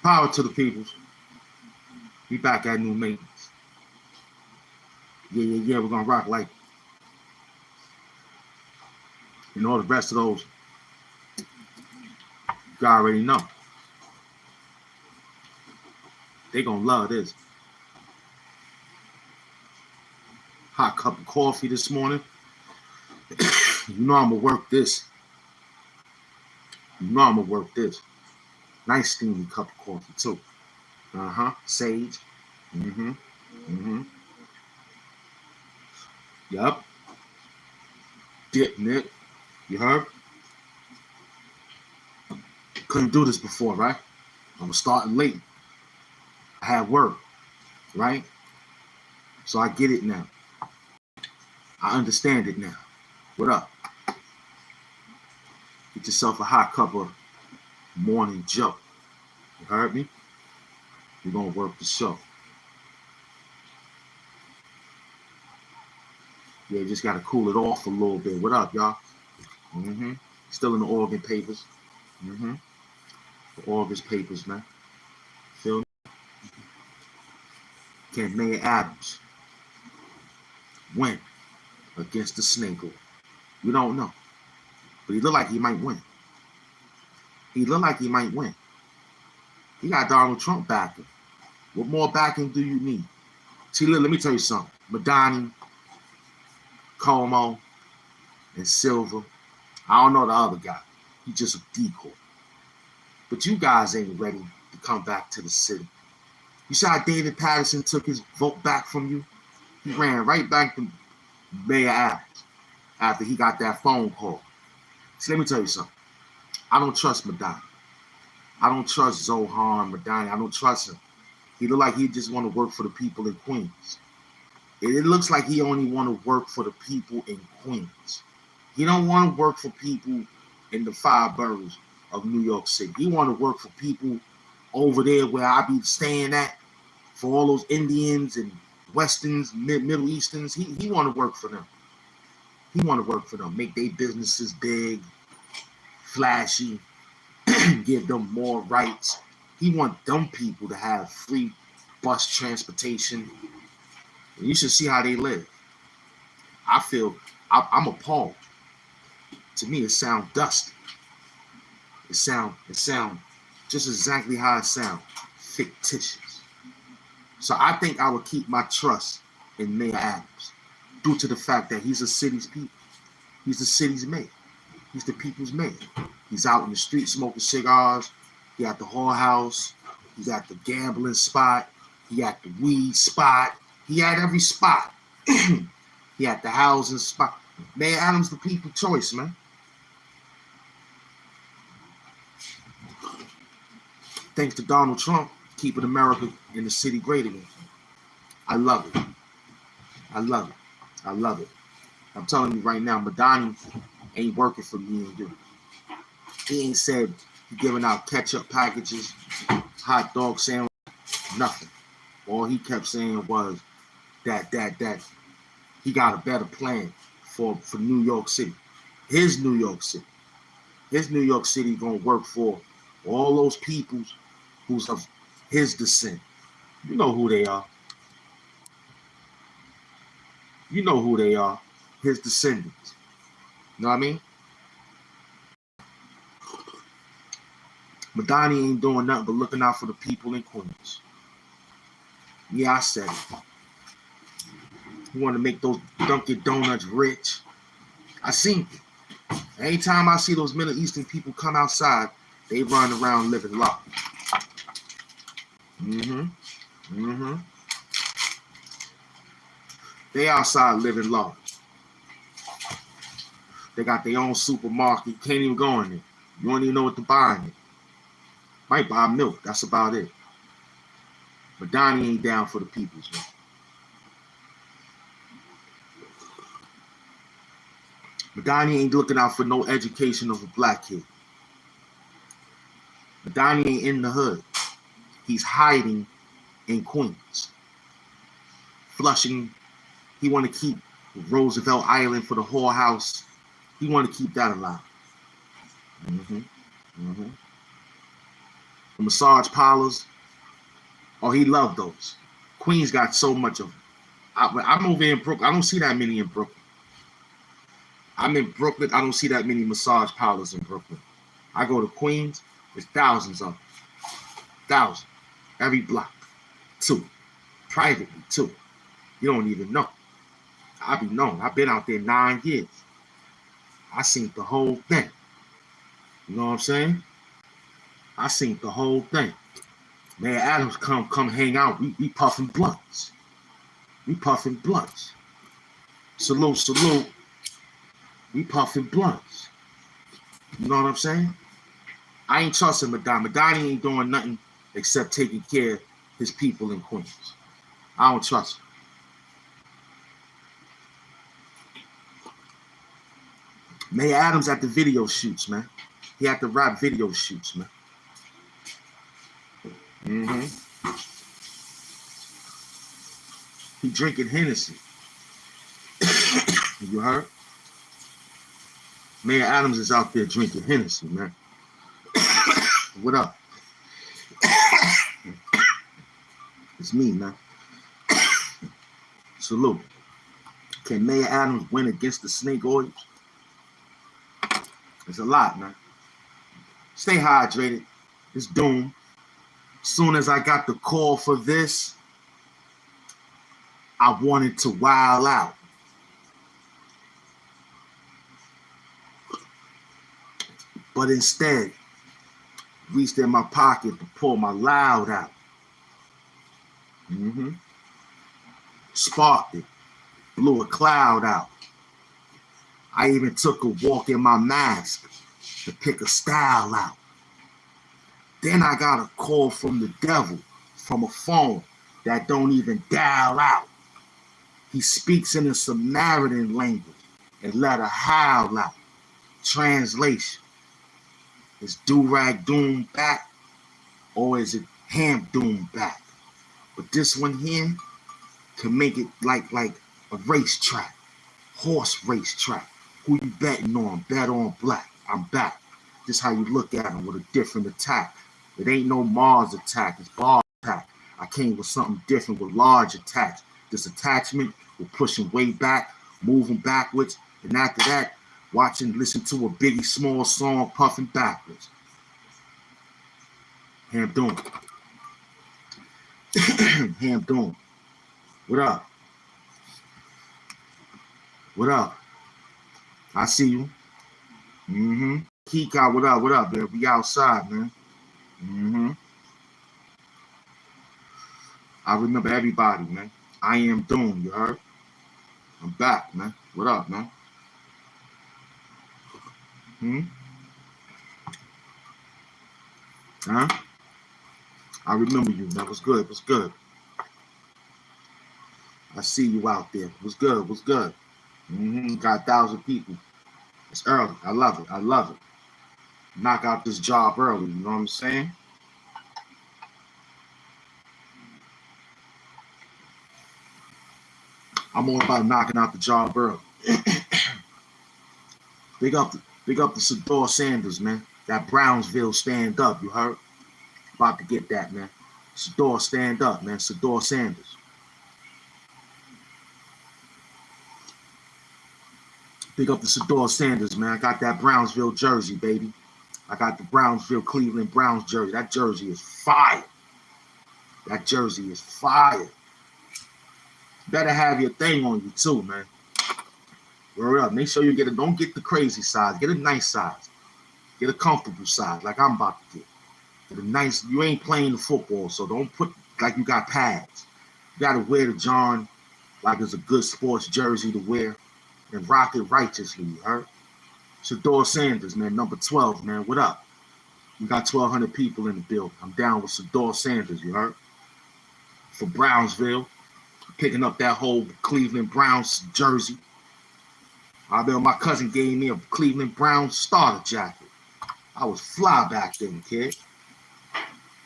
Power to the peoples. We back at new maintenance. Yeah. We're gonna rock like, and all the rest of those. You already know. They gonna love this. Hot cup of coffee this morning. You know I'm gonna work this. You know I'm gonna work this. Nice steamy cup of coffee too. Sage. Yup. Dipping it. You heard? Couldn't do this before, right? I was starting late. I had work, right? So I get it now. I understand it now. What up? Get yourself a hot cup of morning Joe. You heard me? We're gonna work the show. Yeah, just gotta cool it off a little bit. What up, y'all? Still in the organ papers. The organ papers, man. Feel me? Can Mayor Adams win against the snake oil? We don't know. But he look like he might win. He got Donald Trump backing. What more backing do you need? See, let me tell you something. Madani, Como, and Silver. I don't know the other guy. He's just a decoy. But you guys ain't ready to come back to the city. You saw how David Patterson took his vote back from you? He ran right back to Mayor Adams after he got that phone call. So let me tell you something. I don't trust Madani. I don't trust Zohan Madani. I don't trust him. He look like he just want to work for the people in Queens. It looks like he only want to work for the people in Queens. He don't want to work for people in the 5 boroughs of New York City. He want to work for people over there where I be staying at, for all those Indians and Westerns, Middle Easterns. He want to work for them. He want to work for them. Make their businesses big, flashy, give them more rights. He want them people to have free bus transportation. And you should see how they live. I feel I'm appalled. To me, it sounds dusty. It sound just exactly how it sounds, fictitious. So I think I would keep my trust in Mayor Adams due to the fact that he's a city's people. He's the city's mayor. He's the people's mayor. He's out in the street smoking cigars. He at the whorehouse. He's at the gambling spot. He at the weed spot. He at every spot. He at the housing spot. Mayor Adams, the people's choice, man. Thanks to Donald Trump, keeping America in the city great again. I love it. I'm telling you right now, Madani ain't working for me and you. He ain't said he giving out ketchup packages, hot dog sandwich, nothing. All he kept saying was that he got a better plan for New York City. His New York City. His New York City gonna work for all those people who's of his descent. You know who they are. His descendants. You know what I mean? Madani ain't doing nothing but looking out for the people in Queens. Yeah, I said it. He want to make those Dunkin' Donuts rich. I seen it. Anytime I see those Middle Eastern people come outside, they run around living large. They outside living large. They got their own supermarket. You can't even go in there. You don't even know what to buy in it. Might buy milk. That's about it. But Donnie ain't down for the peoples, man. Madani ain't looking out for no education of a black kid. Madani ain't in the hood. He's hiding in Queens. Flushing. He want to keep Roosevelt Island for the whorehouse. He want to keep that alive. The massage parlors. Oh, he loved those. Queens got so much of them. I'm over here in Brooklyn. I don't see that many in Brooklyn. I'm in Brooklyn. I don't see that many massage parlors in Brooklyn. I go to Queens. There's thousands of them. Thousands. Every block. 2. Privately, 2. You don't even know. I be known. I've been out there 9 years. I seen the whole thing. You know what I'm saying? I seen the whole thing. Mayor Adams come hang out. We puffing blunts. We puffing blunts. Salute, salute. We puffing blunts. You know what I'm saying? I ain't trusting Madonna. Madonna ain't doing nothing except taking care of his people in Queens. I don't trust him. Mayor Adams at the video shoots, man. He had the rap video shoots, man. He drinking Hennessy. You heard? Mayor Adams is out there drinking Hennessy, man. What up? It's me, man. Salute. Can Mayor Adams win against the snake oils? It's a lot, man. Stay hydrated. It's doom. As soon as I got the call for this, I wanted to wild out. But instead, reached in my pocket to pull my loud out. Sparked it. Blew a cloud out. I even took a walk in my mask to pick a style out. Then I got a call from the devil from a phone that don't even dial out. He speaks in a Samaritan language and let a howl out. Translation. Is do-rag doom back or is it HAMP doom back? But this one here can make it like a racetrack, horse racetrack. Who you betting on? Bet on black. I'm back. This how you look at him with a different attack. It ain't no Mars attack, it's ball attack. I came with something different with large attacks. This attachment will push him way back, moving backwards, and after that, listen to a Biggie Small song puffing backwards. HAMP doom. HAMP doom. What up? What up? I see you. Kika, what up? What up, man? We outside, man. I remember everybody, man. I am doom, you heard? I'm back, man. What up, man? Huh? I remember you, man. What's good? What's good? I see you out there. What's good? What's good? Got 1,000 people. It's early. I love it. I love it. Knock out this job early. You know what I'm saying? I'm all about knocking out the job early. Big up the Sador Sanders, man. That Brownsville stand up, you heard? About to get that, man. Sador stand up, man. Sador Sanders. Big up the Sador Sanders, man. I got that Brownsville jersey, baby. I got the Brownsville Cleveland Browns jersey. That jersey is fire. That jersey is fire. Better have your thing on you too, man. Word up. Make sure you don't get the crazy size. Get a nice size. Get a comfortable size like I'm about to get. Get a nice, you ain't playing the football, so don't put like you got pads. You gotta wear the John like it's a good sports jersey to wear and rock it righteously, you heard? Sador Sanders, man, number 12, man. What up? We got 1,200 people in the building. I'm down with Sador Sanders, you heard? For Brownsville. Picking up that whole Cleveland Browns jersey. I remember my cousin gave me a Cleveland Browns starter jacket. I was fly back then, kid.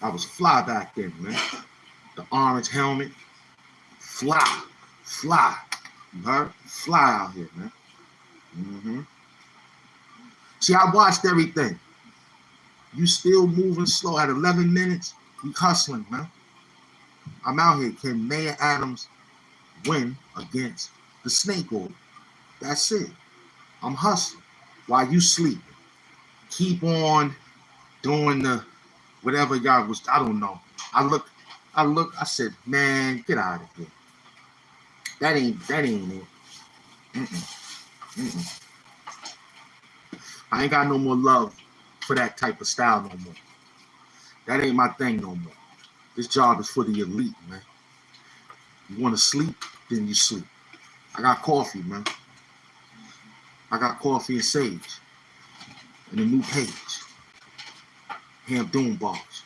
I was fly back then, man. The orange helmet. Fly. Fly. You heard? Fly out here, man. See, I watched everything. You still moving slow at 11 minutes. We hustling, man. I'm out here. Can Mayor Adams win against the snake oil? That's it. I'm hustling while you sleep. Keep on doing the whatever y'all was. I don't know. I said, man, get out of here. That ain't it. Mm-mm, mm-mm. I ain't got no more love for that type of style no more. That ain't my thing no more. This job is for the elite, man. You want to sleep, then you sleep. I got coffee, man. I got coffee and sage and a new page. Hamp Doom Bars.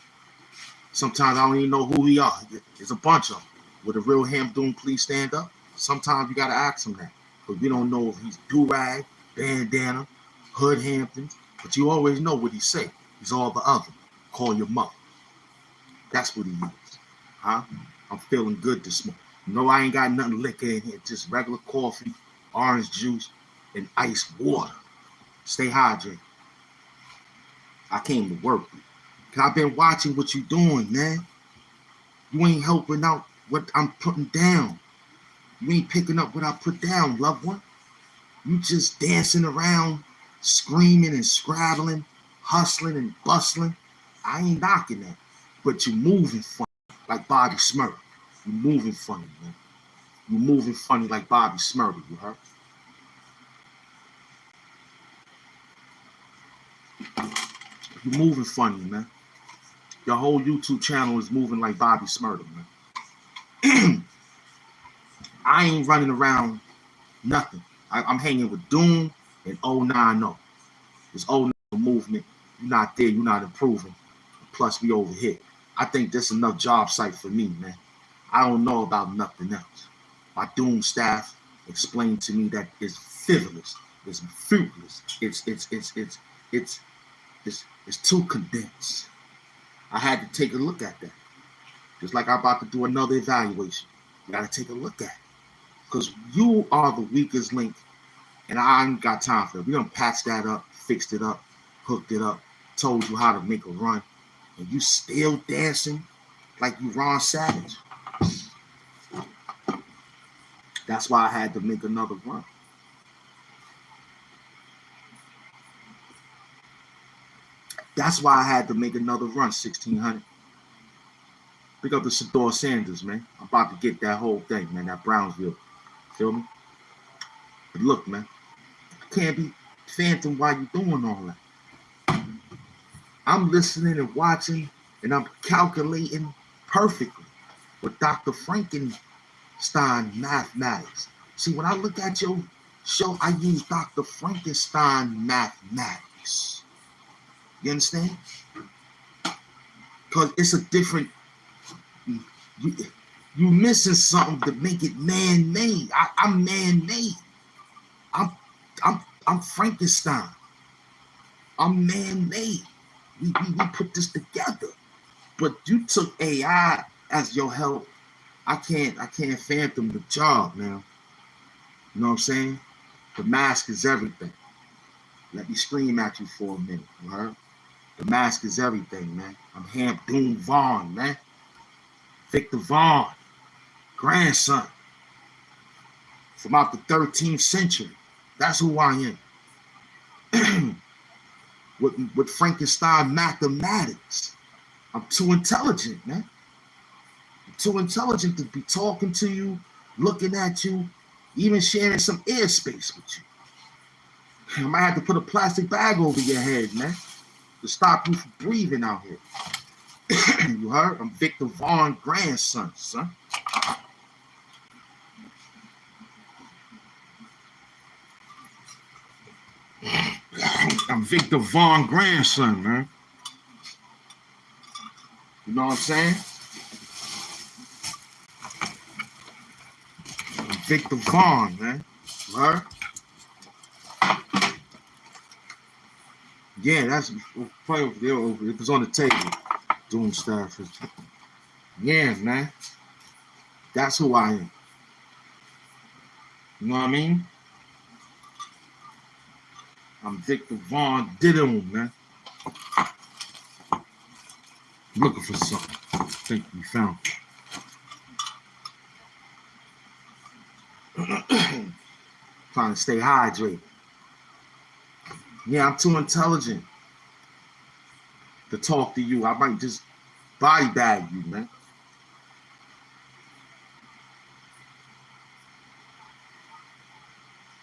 Sometimes I don't even know who we are. There's a bunch of them. Would a real Hamp Doom please stand up? Sometimes you got to ask him that. Because we don't know if he's do-rag, bandana, hood Hamptons. But you always know what he say. He's all the other. Call your mother. That's what he is. Huh? I'm feeling good this morning. No, I ain't got nothing liquor in here. Just regular coffee, orange juice, and ice water. Stay hydrated. I came to work. Cause I've been watching what you doing, man. You ain't helping out what I'm putting down. You ain't picking up what I put down, loved one. You just dancing around, screaming and scrabbling, hustling and bustling. I ain't knocking that. But you moving funny like Bobby Smurdy. You moving funny, man. You moving funny like Bobby Smurdy, you heard? You moving funny, man. Your whole YouTube channel is moving like Bobby Smurdy, man. I ain't running around nothing. I'm hanging with Doom and 090. This 090 movement, you're not there, you're not improving. Plus, we over here. I think this is enough job site for me, man. I don't know about nothing else. My Doom staff explained to me that it's frivolous, it's fruitless, it's too condensed. I had to take a look at that. Just like I'm about to do another evaluation. You gotta take a look at it. Because you are the weakest link, and I ain't got time for it. We done patched that up, fixed it up, hooked it up, told you how to make a run, and you still dancing like you Ron Savage. That's why I had to make another run. That's why I had to make another run, 1600. Pick up the Shador Sanders, man. I'm about to get that whole thing, man, that Brownsville. Feel me? But look, man, I can't be phantom while you doing all that. I'm listening and watching, and I'm calculating perfectly with Dr. Frankenstein mathematics. See, when I look at your show, I use Dr. Frankenstein mathematics. You understand? Because it's a different. You missing something to make it man-made. I'm man-made. I'm Frankenstein. I'm man-made. We put this together. But you took AI as your help. I can't phantom the job now. You know what I'm saying? The mask is everything. Let me scream at you for a minute, you heard? The mask is everything, man. I'm Hamp Doom Vaughn, man. Victor Vaughn, grandson. From out the 13th century. That's who I am. with Frankenstein mathematics. I'm too intelligent, man. I'm too intelligent to be talking to you, looking at you, even sharing some airspace with you. I might have to put a plastic bag over your head, man, to stop you from breathing out here. You heard? I'm Victor Vaughn grandson, son. I'm Victor Vaughn grandson, man. You know what I'm saying? I'm Victor Vaughn, man. You heard? Yeah, that's probably over there. It was on the table. Doing stuff. Yeah, man. That's who I am. You know what I mean? I'm Victor Vaughn Diddle, man. Looking for something. I think we found it. Trying to stay hydrated. Yeah, I'm too intelligent to talk to you. I might just body bag you, man.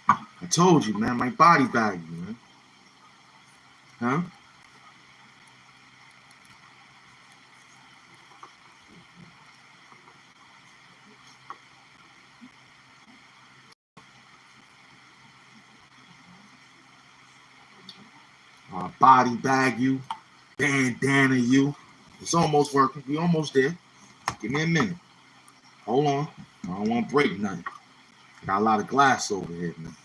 I told you, man. I might body bag you, man. Huh? Body bag you, bandana you. It's almost working. We almost there. Give me a minute. Hold on. I don't want to break nothing. Got a lot of glass over here, man.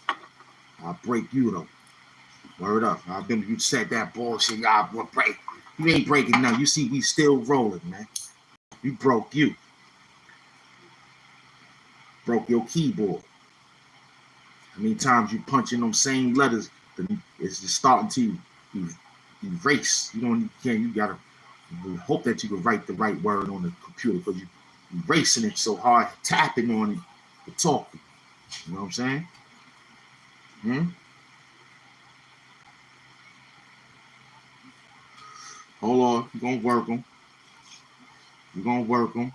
I'll break you though. Word up. I remember you said that bullshit. I will break. You ain't breaking nothing. You see, we still rolling, man. You broke you. Broke your keyboard. How many times you punching them same letters? It's just starting to erase. You can't. You gotta hope that you can write the right word on the computer because you erasing it so hard, tapping on it to talk. You know what I'm saying? Hmm? Hold on. You're gonna work them. You're gonna work them.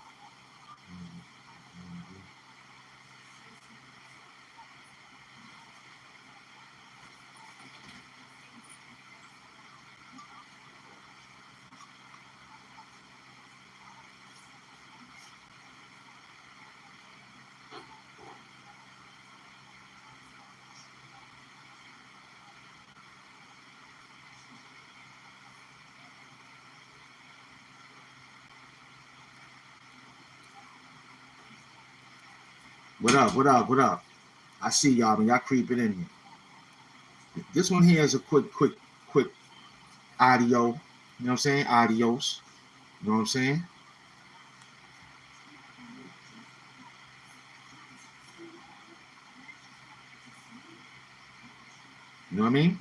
What up? What up? What up? I see y'all, man. Y'all creeping in here. This one here is a quick audio. You know what I'm saying? Adios. You know what I'm saying? You know what I mean?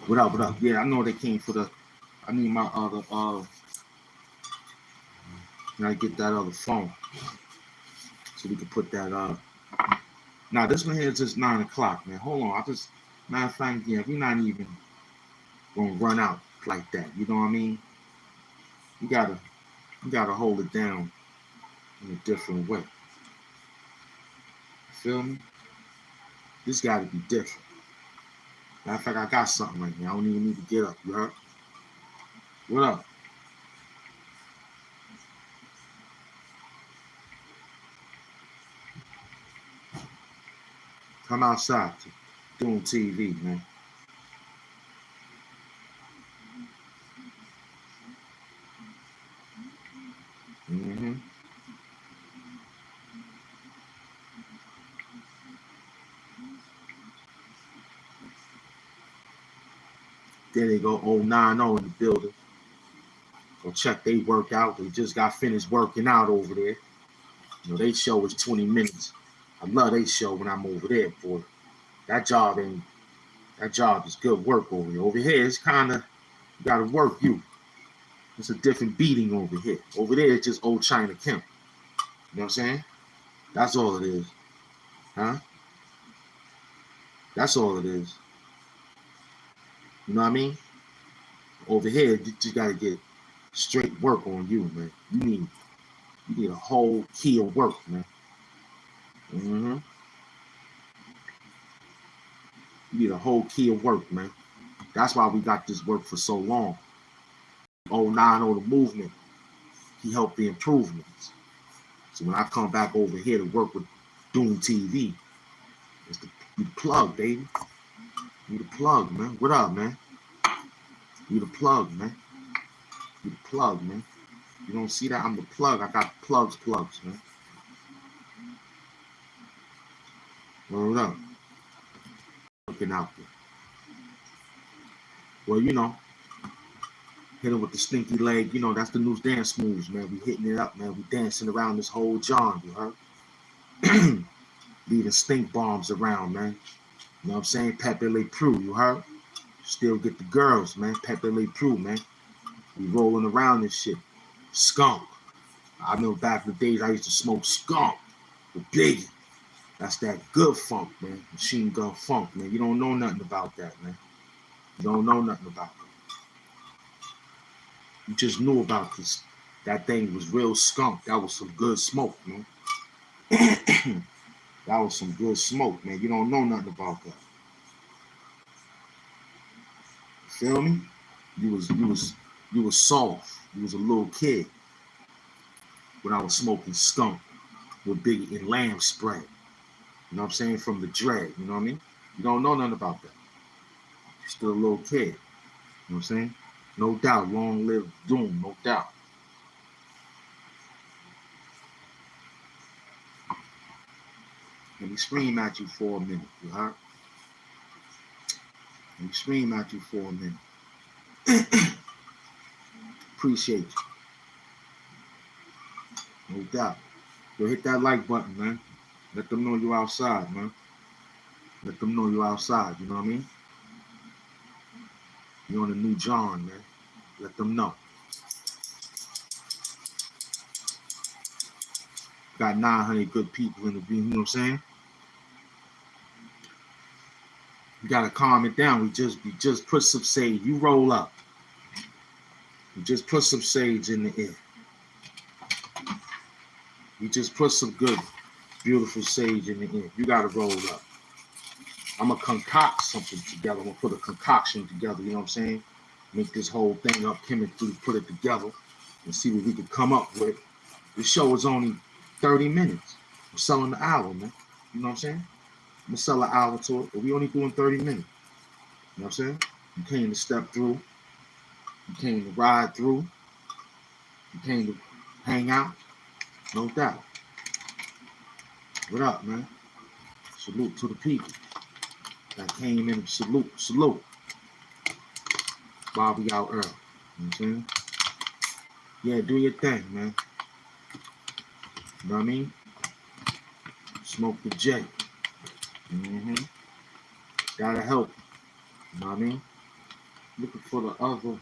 What up? What up? Yeah, I know they came for the. I need my other. I get that other phone so we can put that up. Now this one here is just 9 o'clock, man. Hold on, I just matter of fact, yeah, we're not even gonna run out like that. You know what I mean? You gotta hold it down in a different way. You feel me? This gotta be different. Matter of fact, I got something right now. I don't even need to get up. You heard? What up? Come outside to doing TV, man. Mm-hmm. There they go, 090 in the building. Go check they workout. They just got finished working out over there. You know, they show is 20 minutes. I love they show when I'm over there, boy. That job ain't that job is good work over here. Over here, it's kinda you gotta work you. It's a different beating over here. Over there, it's just old China Kemp. You know what I'm saying? That's all it is. Huh? That's all it is. You know what I mean? Over here, you just gotta get straight work on you, man. You need a whole key of work, man. Mm-hmm. You need a whole key of work, man. That's why we got this work for so long. 09 on the movement, he helped the improvements. So when I come back over here to work with Doom TV, it's the plug, baby. You the plug, man. What up, man? You the plug, man. You the plug, man. You don't see that? I'm the plug. I got plugs, man. Word up. looking out there. Well, you know, hit him with the stinky leg. You know, that's the new dance moves, man. We hitting it up, man. We dancing around this whole John, you heard? Leaving stink bombs around, man. You know what I'm saying? Pepe Le Pew, you heard? Still get the girls, man. Pepe Le Pew, man. We rolling around this shit. Skunk. I know back in the days I used to smoke skunk with Biggie. That's that good funk, man. Machine gun funk, man. You don't know nothing about that, man. You don't know nothing about that. You just knew about this. That thing was real skunk. That was some good smoke, man. That was some good smoke, man. You don't know nothing about that. Feel me? You was soft. You was a little kid when I was smoking skunk with Biggie and lamb spray. You know what I'm saying? From the dread. You know what I mean? You don't know nothing about that. You're still a little kid. You know what I'm saying? No doubt. Long live Doom. No doubt. Let me scream at you for a minute. You heard? Let me scream at you for a minute. Appreciate you. No doubt. Yo, hit that like button, man. Let them know you outside, man. Let them know you outside, you know what I mean? You're on the new John, man. Let them know. Got 900 good people in the room, you know what I'm saying? You gotta calm it down. We just put some sage. You roll up. We just put some sage in the air. You just put some good, beautiful sage in the air. You gotta roll up. I'm gonna concoct something together. I'm gonna put a concoction together, you know what I'm saying? Make this whole thing up, chemically put it together and see what we can come up with. The show is only 30 minutes. I'm selling the hour, man. You know what I'm saying? I'm gonna sell an hour to it, but we only doing 30 minutes. You know what I'm saying? You came to step through. You came to ride through. You came to hang out. No doubt. What up, man? Salute to the people that came in. Salute. While we out early. You know what I'm saying? Yeah, do your thing, man. You know what I mean? Smoke the J. Gotta help. You know what I mean? Looking for the other.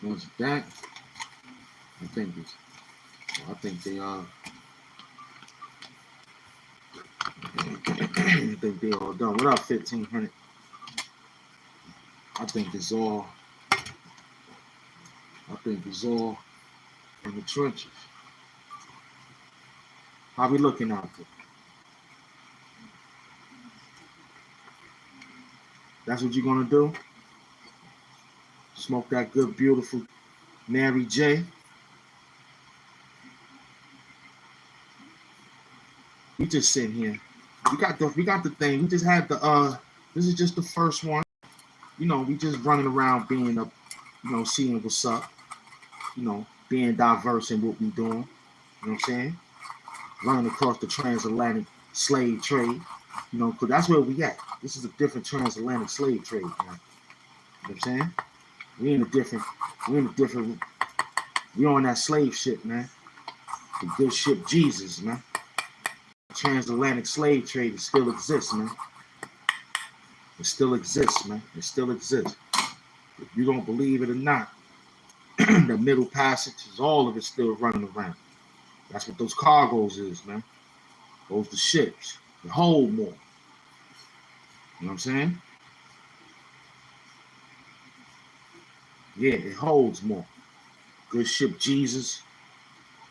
Was that? I think they are. I think they all done. What up, 1500? I think it's all in the trenches. How we looking out there? That's what you're gonna do? Smoke that good, beautiful Mary J. We just sitting here. We got the thing. We just had the this is just the first one. You know, we just running around being up, you know, seeing what's up, you know, being diverse in what we doing. You know what I'm saying? Running across the transatlantic slave trade, you know, because that's where we at. This is a different transatlantic slave trade, man. You know what I'm saying? We on that slave ship, man. The good ship Jesus, man. Transatlantic slave trade still exists, man. It still exists, man. It still exists. If you don't believe it or not, the Middle Passage is all of it still running around. That's what those cargoes is, man. Those the ships. They hold more. You know what I'm saying? Yeah, it holds more. Good ship Jesus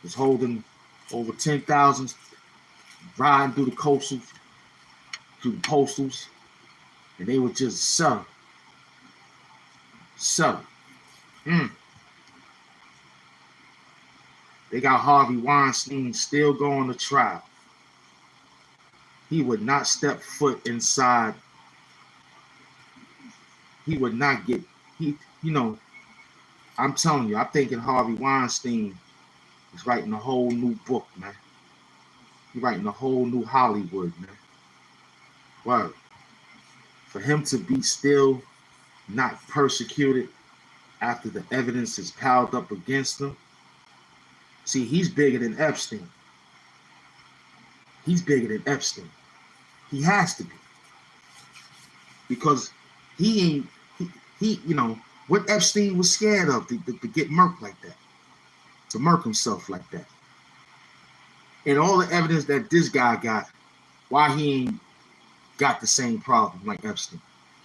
was holding over 10,000 riding through the coastals, through the postals, and they would just sell. They got Harvey Weinstein still going to trial. He would not step foot inside. He would not get, you know, I'm telling you, I'm thinking Harvey Weinstein is writing a whole new book, man. He writing a whole new Hollywood, man. Word. For him to be still not persecuted after the evidence is piled up against him. See, he's bigger than Epstein. He's bigger than Epstein. He has to be. Because he ain't, you know, what Epstein was scared of to get murked like that. To murk himself like that. And all the evidence that this guy got, why he ain't got the same problem like Epstein.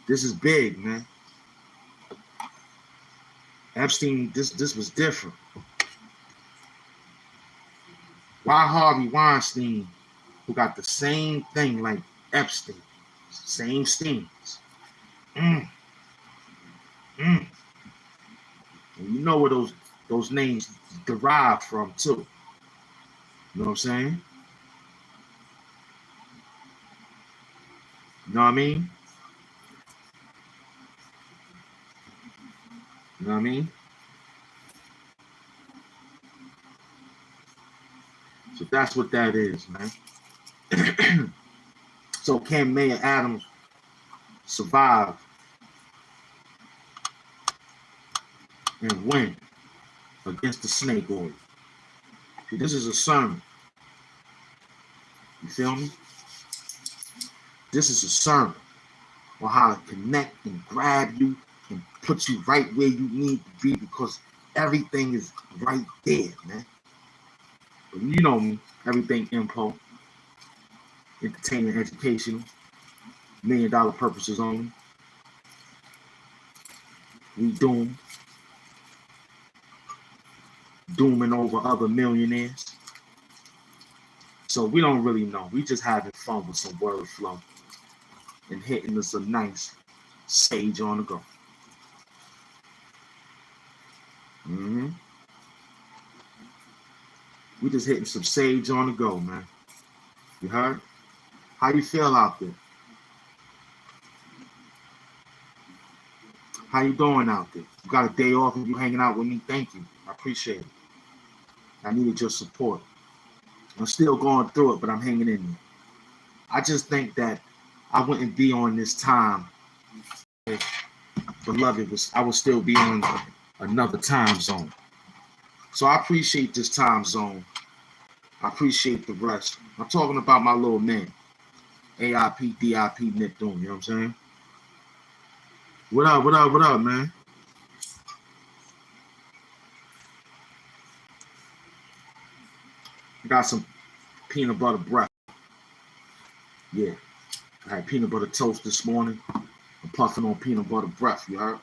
This is big, man. Epstein, this was different. Why Harvey Weinstein, who got the same thing like Epstein, same stings. And you know where those names derive from too. You know what I'm saying? You know what I mean? You know what I mean? So that's what that is, man. So can Mayor Adams survive and win against the snake oil? See, this is a sermon. You feel me? This is a sermon on how to connect and grab you and put you right where you need to be, because everything is right there, man. But you know me, everything info, entertainment, educational, $1 million purposes only. We dooming over other millionaires. So we don't really know. We just having fun with some word flow and hitting us a nice sage on the go. We just hitting some sage on the go, man. You heard? How you feel out there? How you doing out there? You got a day off and you hanging out with me? Thank you. I appreciate it. I needed your support. I'm still going through it, but I'm hanging in there. I just think that I wouldn't be on this time if Beloved I would still be on another time zone. So I appreciate this time zone. I appreciate the rest. I'm talking about my little man, AIP, DIP, Nick Doom, you know what I'm saying? What up, man? I got some peanut butter breath. Yeah. I had peanut butter toast this morning. I'm puffing on peanut butter breath, you heard?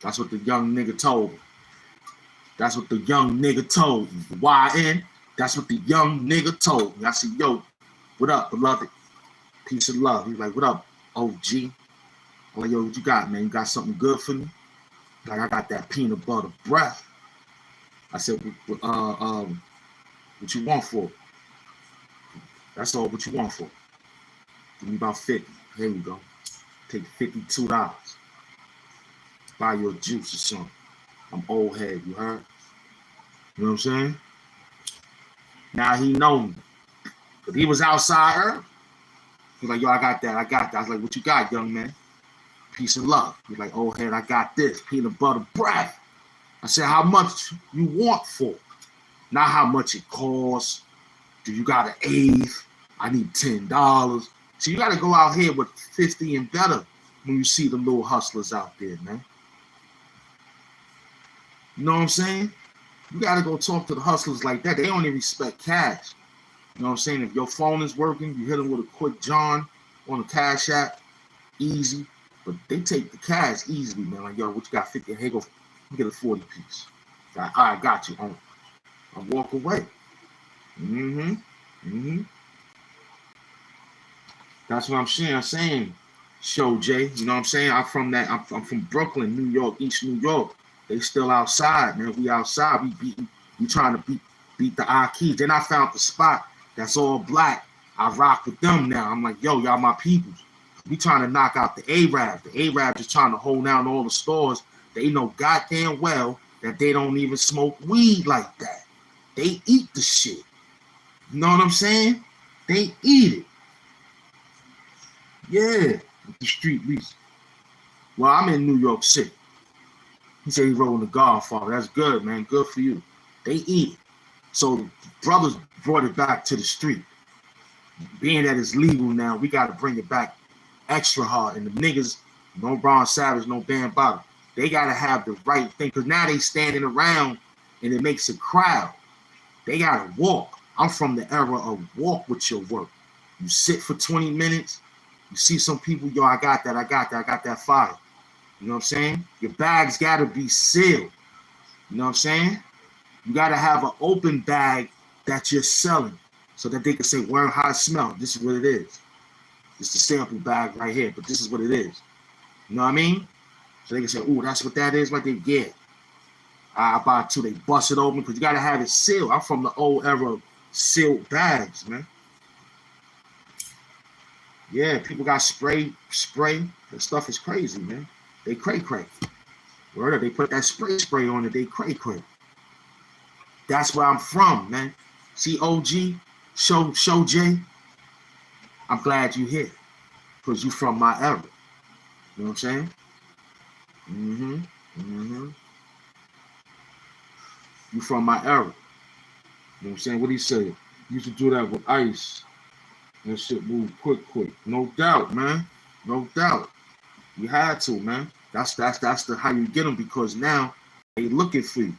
That's what the young nigga told me. That's what the young nigga told me. YN, that's what the young nigga told me. I said, yo, what up, beloved? Peace and love. He's like, what up, OG? I'm like, yo, what you got, man? You got something good for me? Like, I got that peanut butter breath. I said, what you want for it? That's all what you want for it. Give me about 50. Here we go. Take $52. Buy your juice or something. I'm old head, you heard? You know what I'm saying? Now he know me. But he was outside early. He's like, yo, I got that. I was like, what you got, young man? Peace and love. He's like, old head, I got this. Peanut butter breath. I said, how much you want for it? Not how much it costs. Do you got an eighth? I need $10. So you got to go out here with 50 and better when you see the little hustlers out there, man. You know what I'm saying? You got to go talk to the hustlers like that. They only respect cash. You know what I'm saying? If your phone is working, you hit them with a quick John on the Cash App, easy. But they take the cash easily, man. Like, yo, what you got? 50? Hey, go get a 40 piece. All right, got you. I walk away. That's what I'm saying. Show Jay, you know what I'm saying? I'm from Brooklyn, New York, East New York. They still outside, man. We outside. We trying to beat theIkeys. Then I found the spot that's all black. I rock with them now. I'm like, yo, y'all my peoples. We trying to knock out the Arabs. The Arabs is trying to hold down all the stores. They know goddamn well that they don't even smoke weed like that. They eat the shit. You know what I'm saying? They eat it. Yeah, the street least. Well, I'm in New York City. He said he rolling the Godfather. That's good, man. Good for you. They eat it. So brothers brought it back to the street. Being that it's legal now, we got to bring it back extra hard. And the niggas, no Ron Savage, no Bambaataa, they got to have the right thing. Because now they standing around and it makes a crowd. They got to walk. I'm from the era of walk with your work. You sit for 20 minutes. You see some people, yo, I got that fire. You know what I'm saying? Your bags got to be sealed. You know what I'm saying? You got to have an open bag that you're selling so that they can say, well, how it smells. This is what it is. It's the sample bag right here, but this is what it is. You know what I mean? So they can say, oh, that's what that is right there. Yeah. I buy two. They bust it open because you got to have it sealed. I'm from the old era of sealed bags, man. Yeah, people got spray. That stuff is crazy, man. They cray. Word up, they put that spray on it. They cray. That's where I'm from, man. See, OG, Show J, I'm glad you here because you from my era. You know what I'm saying? You from my era. You know what I'm saying? What he say? Used to do that with ice. That shit move quick. No doubt, man. No doubt. You had to, man. That's the how you get them because now they looking for you.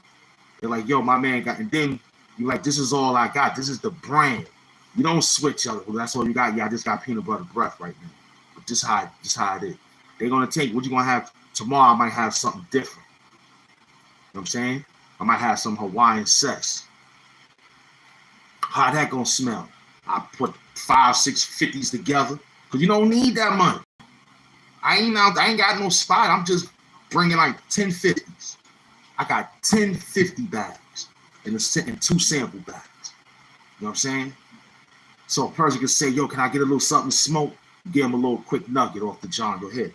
They're like, yo, my man got, and then you like, this is all I got. This is the brand. You don't switch up. Well, that's all you got. Yeah, I just got peanut butter breath right now. But this how it is. They're gonna take what you gonna have tomorrow. I might have something different. You know what I'm saying? I might have some Hawaiian sex. How that gonna smell? I put 5, 6 50s together because you don't need that money. I ain't got no spot. I'm just bringing like 10 50s. I got 10 50 bags and 2 sample bags. You know what I'm saying? So a person can say, yo, can I get a little something to smoke? Give him a little quick nugget off the John. Go ahead.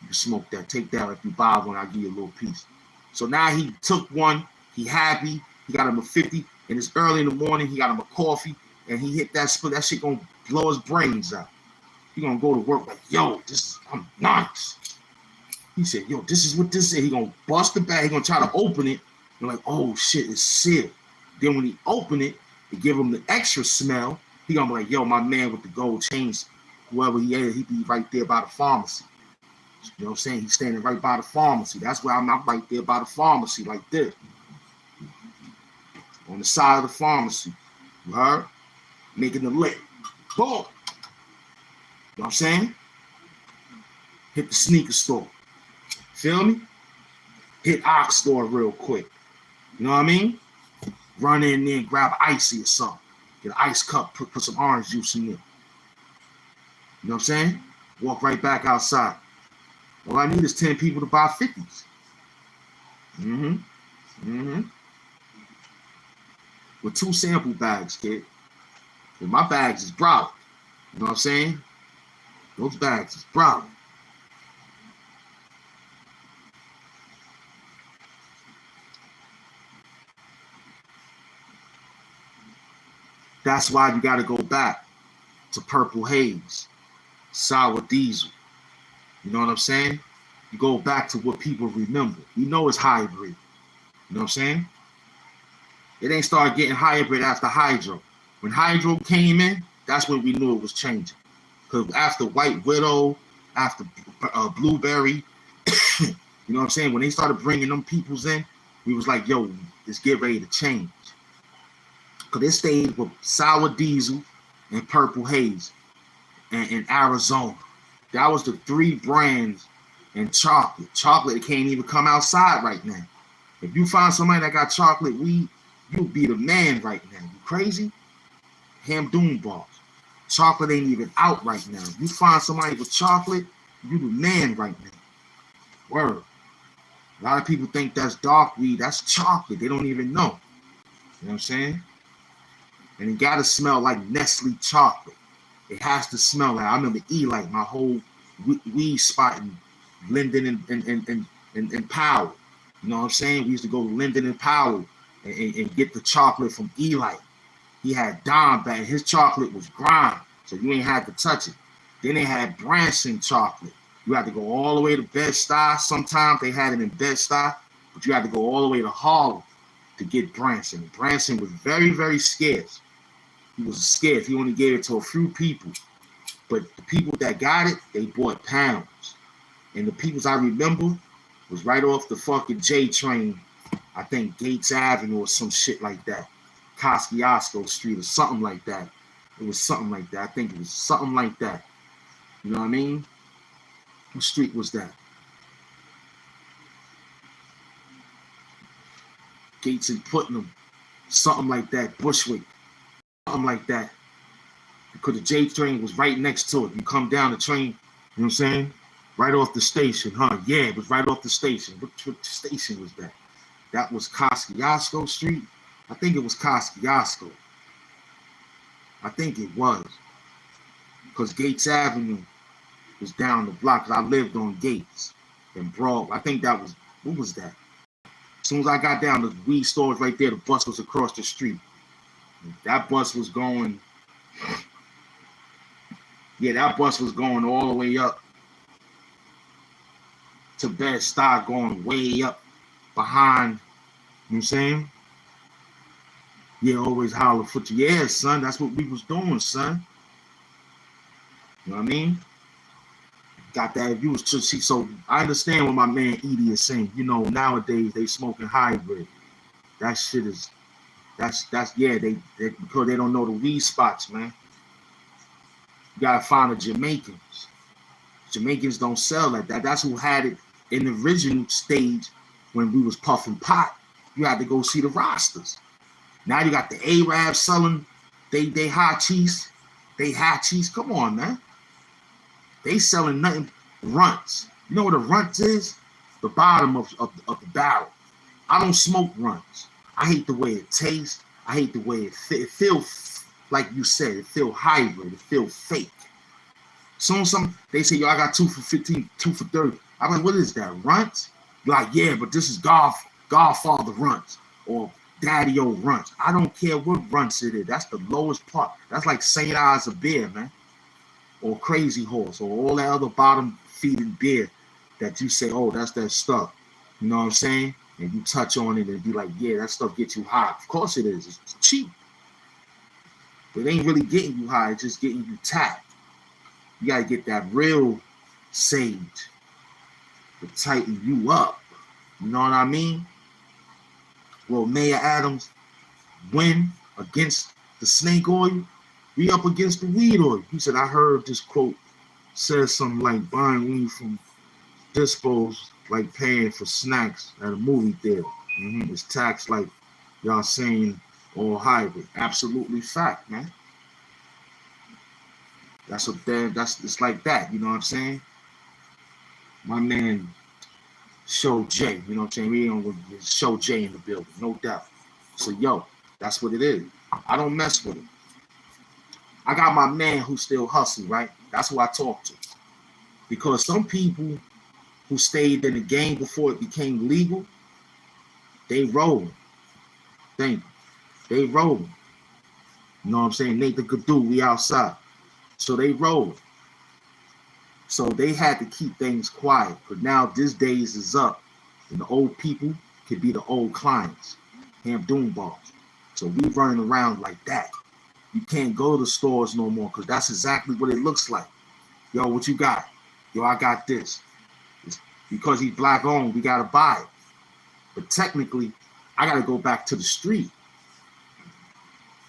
You can smoke that. Take that. If you buy one, I'll give you a little piece. So now he took one. He happy. He got him a 50. And it's early in the morning. He got him a coffee. And he hit that split. That shit gonna blow his brains out. He gonna go to work like, yo, I'm nice. He said, yo, this is what this is. He gonna bust the bag. He gonna try to open it. You're like, oh shit, it's sealed. Then when he open it, to give him the extra smell, he gonna be like, yo, my man with the gold chains, whoever he is, he be right there by the pharmacy. You know what I'm saying? He's standing right by the pharmacy. That's where I'm right there by the pharmacy, like this. On the side of the pharmacy. You heard? Making the lick. Boom. You know what I'm saying? Hit the sneaker store. Feel me? Hit Ox store real quick. You know what I mean? Run in there and grab icy or something. Get an ice cup, put some orange juice in there. You know what I'm saying? Walk right back outside. All I need is 10 people to buy 50s. With 2 sample bags, kid. And my bags is brolic. You know what I'm saying? Those bags is brolic. That's why you got to go back to Purple Haze, Sour Diesel. You know what I'm saying? You go back to what people remember. You know it's hybrid. You know what I'm saying? It ain't started getting hybrid after Hydro. When Hydro came in, that's when we knew it was changing. Because after White Widow, after Blueberry, you know what I'm saying? When they started bringing them peoples in, we was like, yo, let's get ready to change. Because they stayed with Sour Diesel and Purple Haze in Arizona. That was the 3 brands in chocolate. Chocolate can't even come outside right now. If you find somebody that got chocolate weed, you'll be the man right now. You crazy? Ham Doom Balls. Chocolate ain't even out right now. You find somebody with chocolate, you the man right now. Word. A lot of people think that's dark weed. That's chocolate. They don't even know. You know what I'm saying? And it got to smell like Nestle chocolate. It has to smell like, I remember like my whole weed spot in Linden and Powell. You know what I'm saying? We used to go to Linden and Powell and get the chocolate from Eli. He had Don bag. His chocolate was grime, so you ain't had to touch it. Then they had Branson chocolate. You had to go all the way to Bed-Stuy. Sometimes they had it in Bed-Stuy, but you had to go all the way to Harlem to get Branson. Branson was very, very scarce. He was scarce. He only gave it to a few people. But the people that got it, they bought pounds. And the peoples I remember was right off the fucking J train, I think Gates Avenue or some shit like that. Kosciuszko Street or something like that. It was something like that. I think it was something like that. You know what I mean? What street was that? Gates and Putnam. Something like that. Bushwick. Something like that. Because the J train was right next to it. You come down the train, you know what I'm saying? Right off the station, huh? Yeah, it was right off the station. What station was that? That was Kosciuszko Street. I think it was Kosciuszko. I think it was. Because Gates Avenue was down the block. I lived on Gates and Broad. I think that was, what was that? As soon as I got down, the weed store was right there. The bus was across the street. That bus was going, yeah, that bus was going all the way up to Bed-Stuy, going way up behind, you know what I'm saying? Yeah, always holler for you. Yeah, son, that's what we was doing, son. You know what I mean? Got that. If you was to see, so I understand what my man Edie is saying. You know, nowadays they smoking hybrid. That shit is, that's yeah, they because they don't know the weed spots, man. You gotta find the Jamaicans. Jamaicans don't sell like that. That's who had it in the original stage when we was puffing pot. You had to go see the rosters. Now you got the Arabs selling they hot cheese. They hot cheese. Come on, man. They selling nothing. Runts. You know what a runt is? The bottom of the barrel. I don't smoke runts. I hate the way it tastes. I hate the way it feels, like you said, it feel hybrid. It feel fake. Soon they say, yo, I got 2 for 15, 2 for 30. I'm like, what is that, runts? You're like, yeah, but this is Godfather runts or Daddy-O runts. I don't care what runts it is. That's the lowest part. That's like St. Ives of beer, man. Or Crazy Horse or all that other bottom feeding beer that you say, oh, that's that stuff. You know what I'm saying? And you touch on it and be like, yeah, that stuff gets you high. Of course it is. It's cheap. But it ain't really getting you high. It's just getting you tapped. You got to get that real sage to tighten you up. You know what I mean? Well, Mayor Adams win against the snake oil. We up against the weed oil. He said, I heard this quote says something like buying weed from dispos like paying for snacks at a movie theater. It's taxed like y'all saying all hybrid. Absolutely fact, man. That's it's like that, you know what I'm saying? My man Show J, you know what I'm saying? We don't Show J in the building, no doubt. So yo, that's what it is. I don't mess with it. I got my man who still hustling, right? That's who I talk to. Because some people who stayed in the game before it became legal, they rolling. Thank you. They rolling. You know what I'm saying? Nathan Gadu, we outside. So they rolling. So they had to keep things quiet. But now this days is up. And the old people could be the old clients. Hamp Doomballs. So we running around like that. You can't go to the stores no more because that's exactly what it looks like. Yo, what you got? Yo, I got this. It's because he's black owned, we got to buy it. But technically, I got to go back to the street,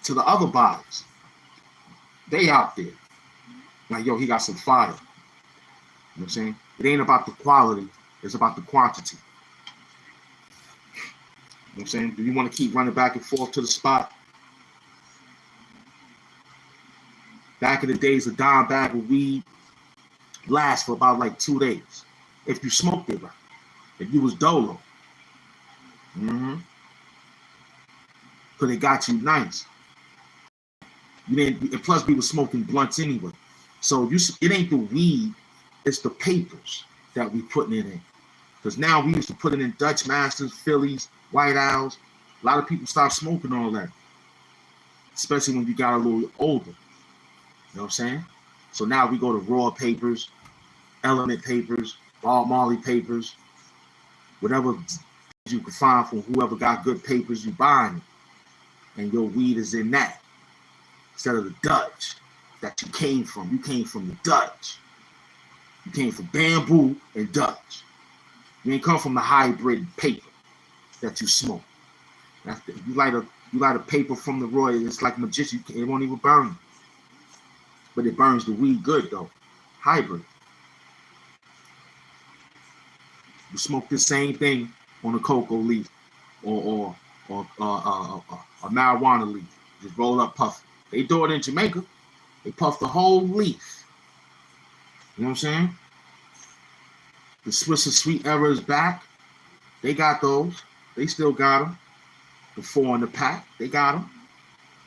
to the other buyers. They out there. Like, yo, he got some fire. You know what I'm saying? It ain't about the quality. It's about the quantity. You know what I'm saying? Do you want to keep running back and forth to the spot? Back in the days, a dime bag of weed lasts for about like 2 days. If you smoked it right. If you was dolo. Because it got you nice. You didn't, and plus we were smoking blunts anyway. So it ain't the weed, it's the papers that we putting it in. Because now we used to put it in Dutch Masters, Phillies, White Owls. A lot of people stopped smoking all that. especially when you got a little older. You know what I'm saying? So now we go to Raw papers, Element papers, Bob Marley papers, whatever you can find from whoever got good papers, you buying it. And your weed is in that instead of the Dutch that you came from. You came from the Dutch. You came from bamboo and Dutch. You ain't come from the hybrid paper that you smoke. You light a paper from the Roy, it's like magician. It won't even burn you. But it burns the weed good though. Hybrid. You smoke the same thing on a cocoa leaf or a marijuana leaf. Just roll up, puff. They do it in Jamaica. They puff the whole leaf. You know what I'm saying? The Swiss and Sweet era is back. They got those. They still got them. The 4 in the pack, they got them.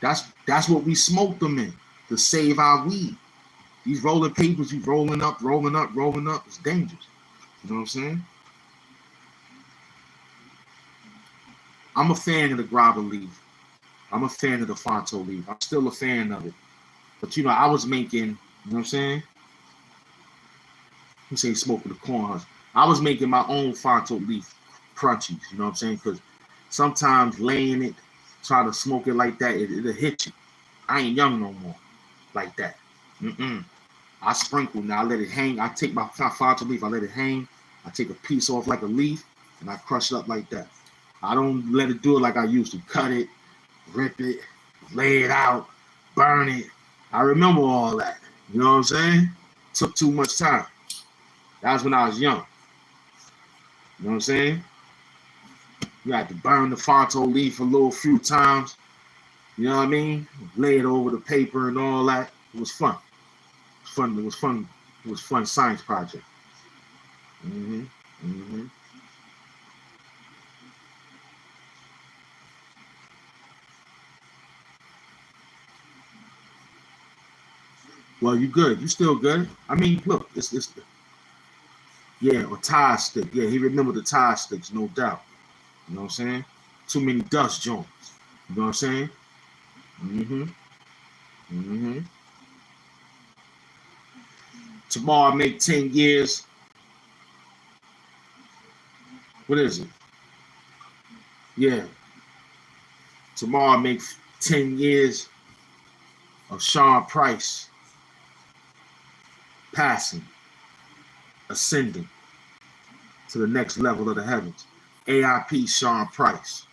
That's what we smoke them in to save our weed. These rolling papers, you rolling up. It's dangerous. You know what I'm saying? I'm a fan of the grabber leaf. I'm a fan of the Fonto leaf. I'm still a fan of it. But you know, I was making, you know what I'm saying? You say smoking the corn husk. I was making my own Fonto leaf crunchies, you know what I'm saying? Because sometimes laying it, try to smoke it like that, it'll hit you. I ain't young no more like that. I sprinkle now. I let it hang. I take my Fonto leaf. I let it hang. I take a piece off like a leaf, and I crush it up like that. I don't let it do it like I used to. Cut it, rip it, lay it out, burn it. I remember all that. You know what I'm saying? Took too much time. That was when I was young. You know what I'm saying? You had to burn the Fonto leaf a few times. You know what I mean? Lay it over the paper and all that. It was fun. It was fun science project. Well, you good. You still good. I mean, look, it's yeah, or tie stick. Yeah, he remembered the tie sticks, no doubt. You know what I'm saying? Too many dust joints. You know what I'm saying? Tomorrow I make 10 years. What is it? Yeah. Tomorrow I make 10 years of Sean Price passing, ascending to the next level of the heavens. AIP Sean Price.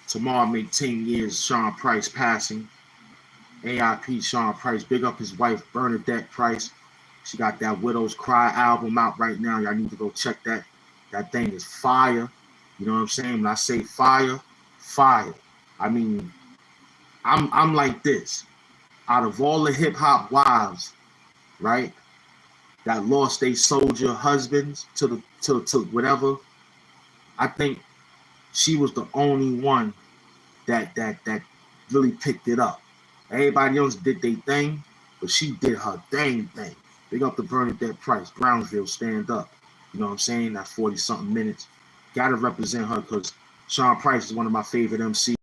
Tomorrow make 10 years Sean Price passing. AIP Sean Price. Big up his wife Bernadette Price. She got that Widow's Cry album out right now. Y'all need to go check that. That thing is fire. You know what I'm saying? When I say fire, fire. I mean, I'm like this. Out of all the hip hop wives, right, that lost their soldier husbands to whatever, I think she was the only one that really picked it up. Everybody else did their thing, but she did her thing. Big up to Bernadette Price, Brownsville, stand up. You know what I'm saying? That 40-something minutes. Gotta represent her because Sean Price is one of my favorite MCs.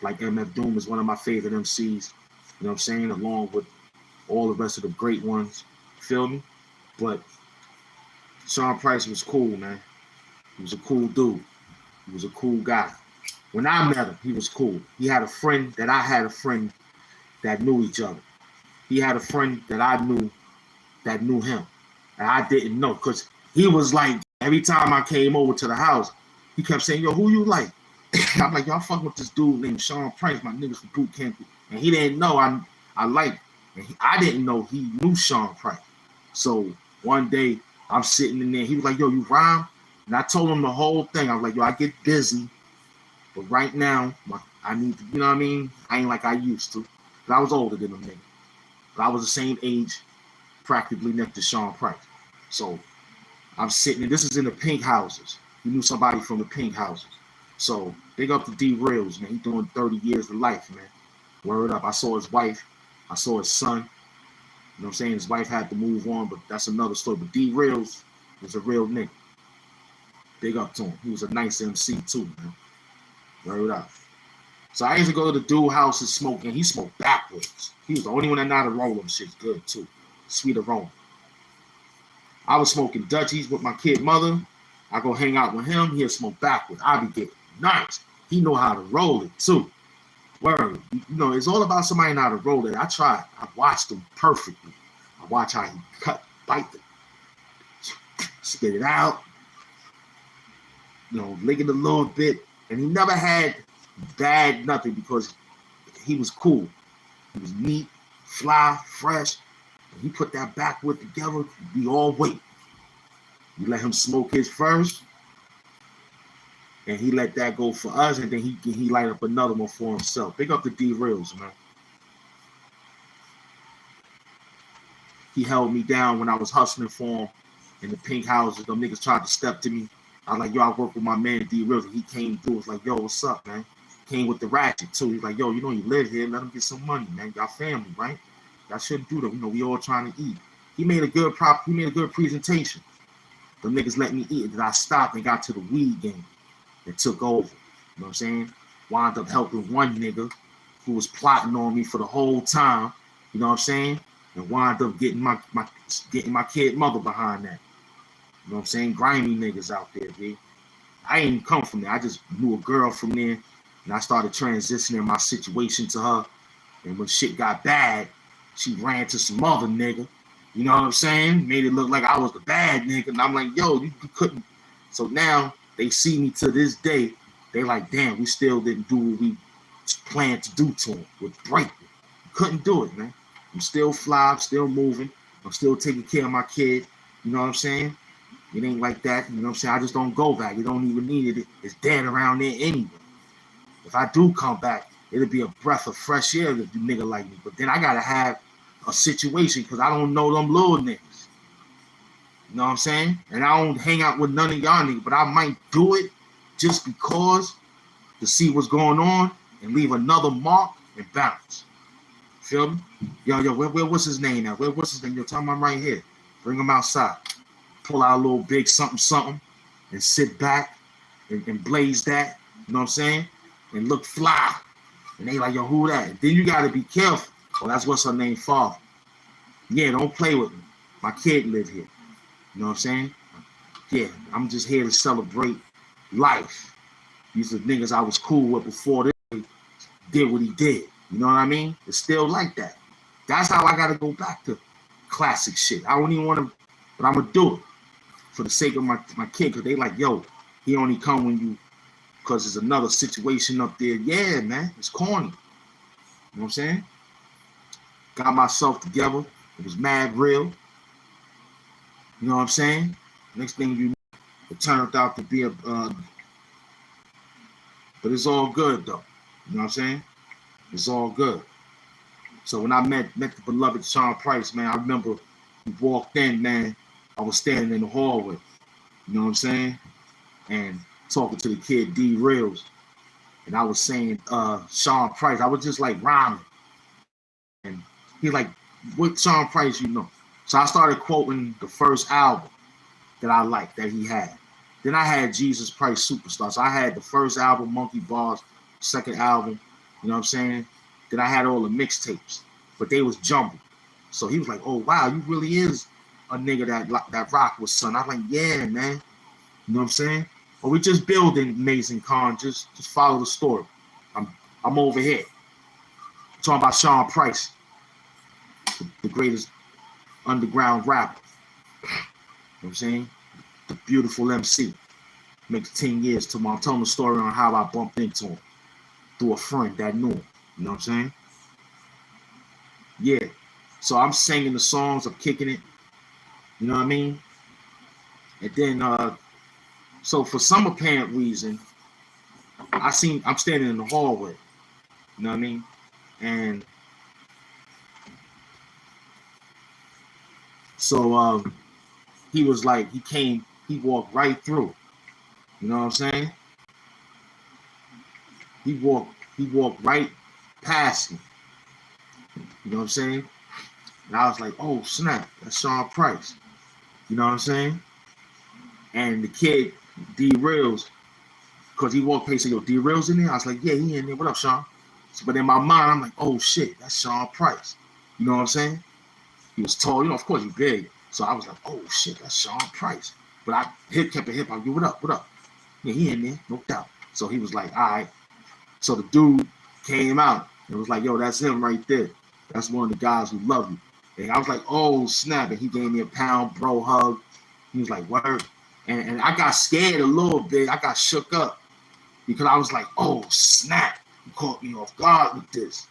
Like MF Doom is one of my favorite MCs. You know what I'm saying? Along with all the rest of the great ones. Feel me? But Sean Price was cool, man. He was a cool dude. He was a cool guy. When I met him, he was cool. He had a friend that I had a friend that knew each other. He had a friend that I knew that knew him. And I didn't know because he was like, every time I came over to the house, he kept saying, yo, who you like? I'm like, y'all fuck with this dude named Sean Price, my niggas from boot camp. And he didn't know I liked him. And I didn't know he knew Sean Price. So one day I'm sitting in there. He was like, yo, you rhyme? And I told him the whole thing. I was like, yo, I get busy. But right now, I need to, you know what I mean? I ain't like I used to. But I was older than him, nigga. But I was the same age, practically next to Sean Price. So I'm sitting, and this is in the Pink Houses. You knew somebody from the Pink Houses. So big up to D Reels, man. He doing 30 years of life, man. Word up. I saw his wife. I saw his son. You know what I'm saying? His wife had to move on, but that's another story. But D Reels was a real nigga. Big up to him. He was a nice MC too, man. Word up. So I used to go to the dude house and smoke, and he smoked backwards. He was the only one that not a roll them shit's good too. Sweet aroma. I was smoking Dutchies with my kid mother. I go hang out with him. He'll smoke backwards. I be getting nice. He know how to roll it too. Word. You know, it's all about somebody know how to roll it. I tried. I watched him perfectly. I watch how he cut, bite it, spit it out, you know, lick it a little bit. And he never had bad nothing because he was cool. He was neat, fly, fresh. When he put that backwood together, we all wait. You let him smoke his first, and he let that go for us, and then he light up another one for himself. Big up the D Reels, man. He held me down when I was hustling for him in the pink houses. Them niggas tried to step to me. I was like, yo, I work with my man D Reels, and he came through. Was like, yo, what's up, man? Came with the ratchet too. He's like, yo, you know you live here, let him get some money, man. Y'all family, right? Y'all shouldn't do that. You know, we all trying to eat. He made a good presentation. The niggas let me eat it. Then I stopped and got to the weed game and took over. You know what I'm saying? Wound up helping one nigga who was plotting on me for the whole time. You know what I'm saying? And wound up getting my kid mother behind that. You know what I'm saying? Grimy niggas out there, B. I ain't come from there. I just knew a girl from there, and I started transitioning my situation to her. And when shit got bad, she ran to some other nigga. You know what I'm saying? Made it look like I was the bad nigga. And I'm like, yo, you couldn't. So now they see me to this day. They like, damn, we still didn't do what we planned to do to him with breaking. Couldn't do it, man. I'm still fly, I'm still moving. I'm still taking care of my kid. You know what I'm saying? It ain't like that. You know what I'm saying? I just don't go back. You don't even need it. It's dead around there anyway. If I do come back, it'll be a breath of fresh air to the nigga like me. But then I gotta have a situation because I don't know them little niggas. You know what I'm saying? And I don't hang out with none of y'all niggas, but I might do it just because to see what's going on and leave another mark and bounce. Feel me? Yo, what's his name now? What's his name? Yo, tell him I'm right here. Bring him outside. Pull out a little big something and sit back and blaze that. You know what I'm saying? And look fly. And they like, yo, who that? And then you got to be careful. Well, that's what's her name, father. Yeah, don't play with me. My kid live here. You know what I'm saying? Yeah, I'm just here to celebrate life. These are niggas I was cool with before they did what he did. You know what I mean? It's still like that. That's how I got to go back to classic shit. I don't even want to, but I'm going to do it for the sake of my kid. Because they like, yo, he only come when you, because there's another situation up there. Yeah, man, it's corny. You know what I'm saying? Got myself together. It was mad real. You know what I'm saying? Next thing you know, it turned out to be but it's all good though. You know what I'm saying? It's all good. So when I met the beloved Sean Price, man, I remember he walked in, man. I was standing in the hallway. You know what I'm saying? And talking to the kid D Reels. And I was saying Sean Price. I was just like rhyming. And he like, what Sean Price you know? So I started quoting the first album that I liked that he had. Then I had Jesus Price Superstar. So I had the first album, Monkey Bars, second album, you know what I'm saying? Then I had all the mixtapes, but they was jumbled. So he was like, oh, wow, you really is a nigga that rock with son. I'm like, yeah, man. You know what I'm saying? But we just building Amazing Con. Just follow the story. I'm over here. I'm talking about Sean Price, the greatest underground rapper. You know what I'm saying? The beautiful MC. Makes 10 years to I'm telling the story on how I bumped into him through a friend that knew him. You know what I'm saying? Yeah. So I'm singing the songs, I'm kicking it. You know what I mean? And then so for some apparent reason, I'm standing in the hallway. You know what I mean? And so he was like, he walked right through. You know what I'm saying? He walked right past me. You know what I'm saying? And I was like, oh snap, that's Sean Price. You know what I'm saying? And the kid, D Reels, Because he walked past and said, yo, D-Real's in there? I was like, yeah, he in there. What up, Sean? So, but in my mind, I'm like, oh, shit, that's Sean Price. You know what I'm saying? He was tall. You know, of course, he's big. So I was like, oh, shit, that's Sean Price. But I kept it hip. I'm like, what up, what up? Yeah, he in there, no doubt. So he was like, all right. So the dude came out and was like, yo, that's him right there. That's one of the guys who love you. And I was like, oh, snap. And he gave me a pound bro hug. He was like, word. And I got scared a little bit. I got shook up because I was like, oh, snap. You caught me off guard with this.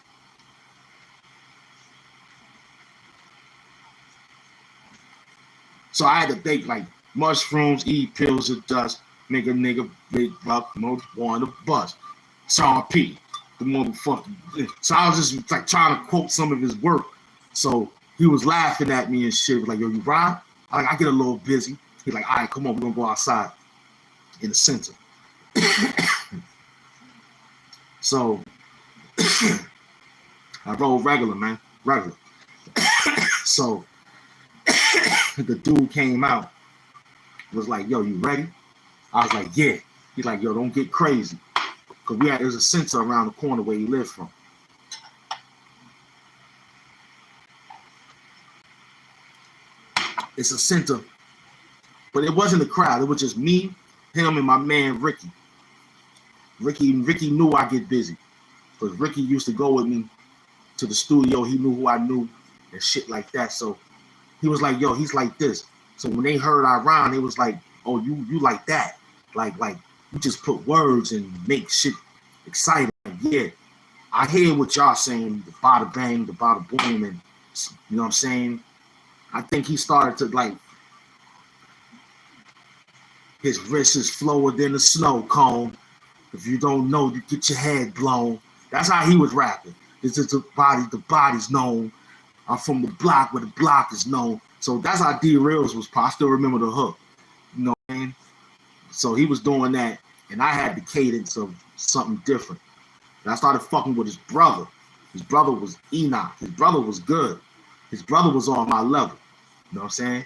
So I had to think like mushrooms, eat pills of dust, make a nigga big buck, most want to bust. Sean P, the motherfucker. So I was just like trying to quote some of his work. So he was laughing at me and shit. Was like, yo, you ride? I get a little busy. He's like, all right, come on, we're gonna go outside in the center. So I rolled regular, man. Regular. So the dude came out, was like, yo, you ready? I was like, yeah. He's like, yo, don't get crazy. Because there's a center around the corner where he lived from. It's a center, but it wasn't a crowd. It was just me, him, and my man Ricky. Ricky knew I get busy. Because Ricky used to go with me to the studio. He knew who I knew and shit like that. So he was like, yo, he's like this. So when they heard I rhyme, it was like, oh, you like that. Like you just put words and make shit exciting. Yeah, I hear what y'all saying, the bada bang, the bada boom, and you know what I'm saying? I think he started to like, his wrist is slower than a snow cone. If you don't know, you get your head blown. That's how he was rapping. This is the body's known. I'm from the block where the block is known. So that's how D-Reals was. I still remember the hook. You know what I mean? So he was doing that, and I had the cadence of something different. And I started fucking with his brother. His brother was Enoch. His brother was good. His brother was on my level. You know what I'm saying?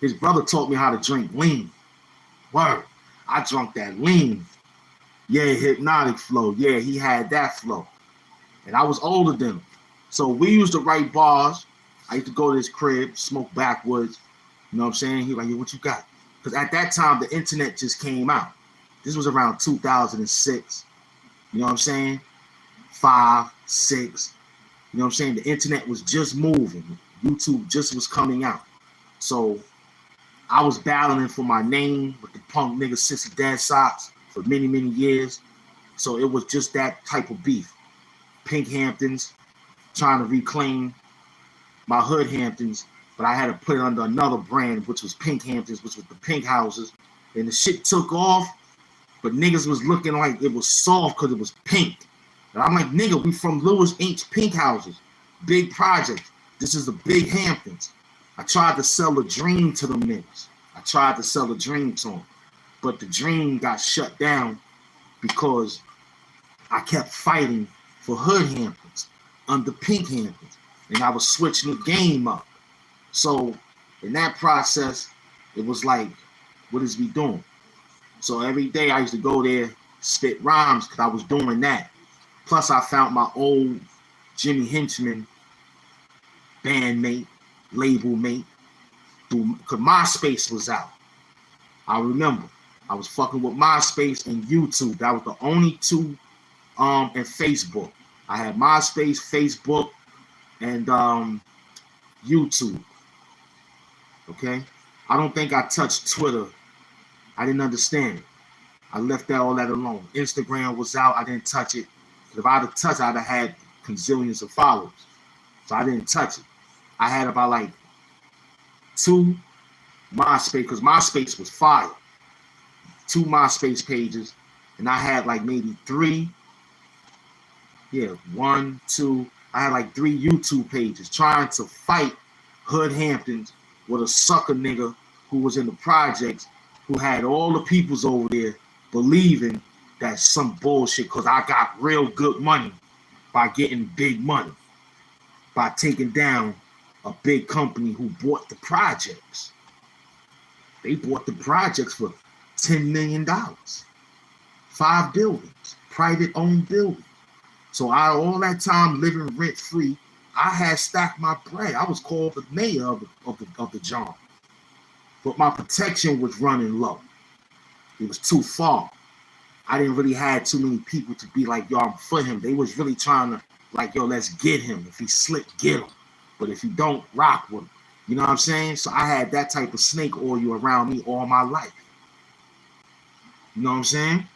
His brother taught me how to drink lean. Word. I drunk that lean. Yeah, hypnotic flow. Yeah, he had that flow. And I was older than him. So we used to write bars. I used to go to his crib, smoke backwoods. You know what I'm saying? He was like, yo, what you got? Because at that time, the internet just came out. This was around 2006. You know what I'm saying? 5, 6. You know what I'm saying? The internet was just moving. YouTube just was coming out. So I was battling for my name with the punk nigga Sissy Dead Socks for many, many years. So it was just that type of beef. Pink Hamptons, trying to reclaim my hood Hamptons, but I had to put it under another brand, which was Pink Hamptons, which was the pink houses. And the shit took off, but niggas was looking like it was soft because it was pink. And I'm like, nigga, we from Lewis Inc. Pink houses, big projects. This is the big Hamptons. I tried to sell a dream to them niggas. I tried to sell a dream to them, but the dream got shut down because I kept fighting for hood Hamptons under pink Hamptons, and I was switching the game up. So in that process, it was like, what is we doing? So every day I used to go there, spit rhymes, because I was doing that. Plus I found my old Jimmy Henchman bandmate, label mate, because MySpace was out. I remember I was fucking with MySpace and YouTube. That was the only two, and Facebook. I had MySpace, Facebook, and YouTube. Okay, I don't think I touched Twitter. I didn't understand it. I left all that alone. Instagram was out. I didn't touch it. If I'd have touched it, I'd have had gazillions of followers. So I didn't touch it. I had about like 2 MySpace, because MySpace was fire. 2 MySpace pages, and I had like maybe 3. Yeah, 1, 2. I had like 3 YouTube pages trying to fight Hood Hamptons with a sucker nigga who was in the projects, who had all the peoples over there believing that's some bullshit because I got real good money by getting big money, by taking down a big company who bought the projects. They bought the projects for $10 million. 5 buildings, private owned buildings. So out of all that time living rent free, I had stacked my bread. I was called the mayor of the John. But my protection was running low. It was too far. I didn't really have too many people to be like, yo, I'm for him. They was really trying to, like, yo, let's get him. If he slick, get him. But if you don't, rock with him. You know what I'm saying? So I had that type of snake oil around me all my life. You know what I'm saying?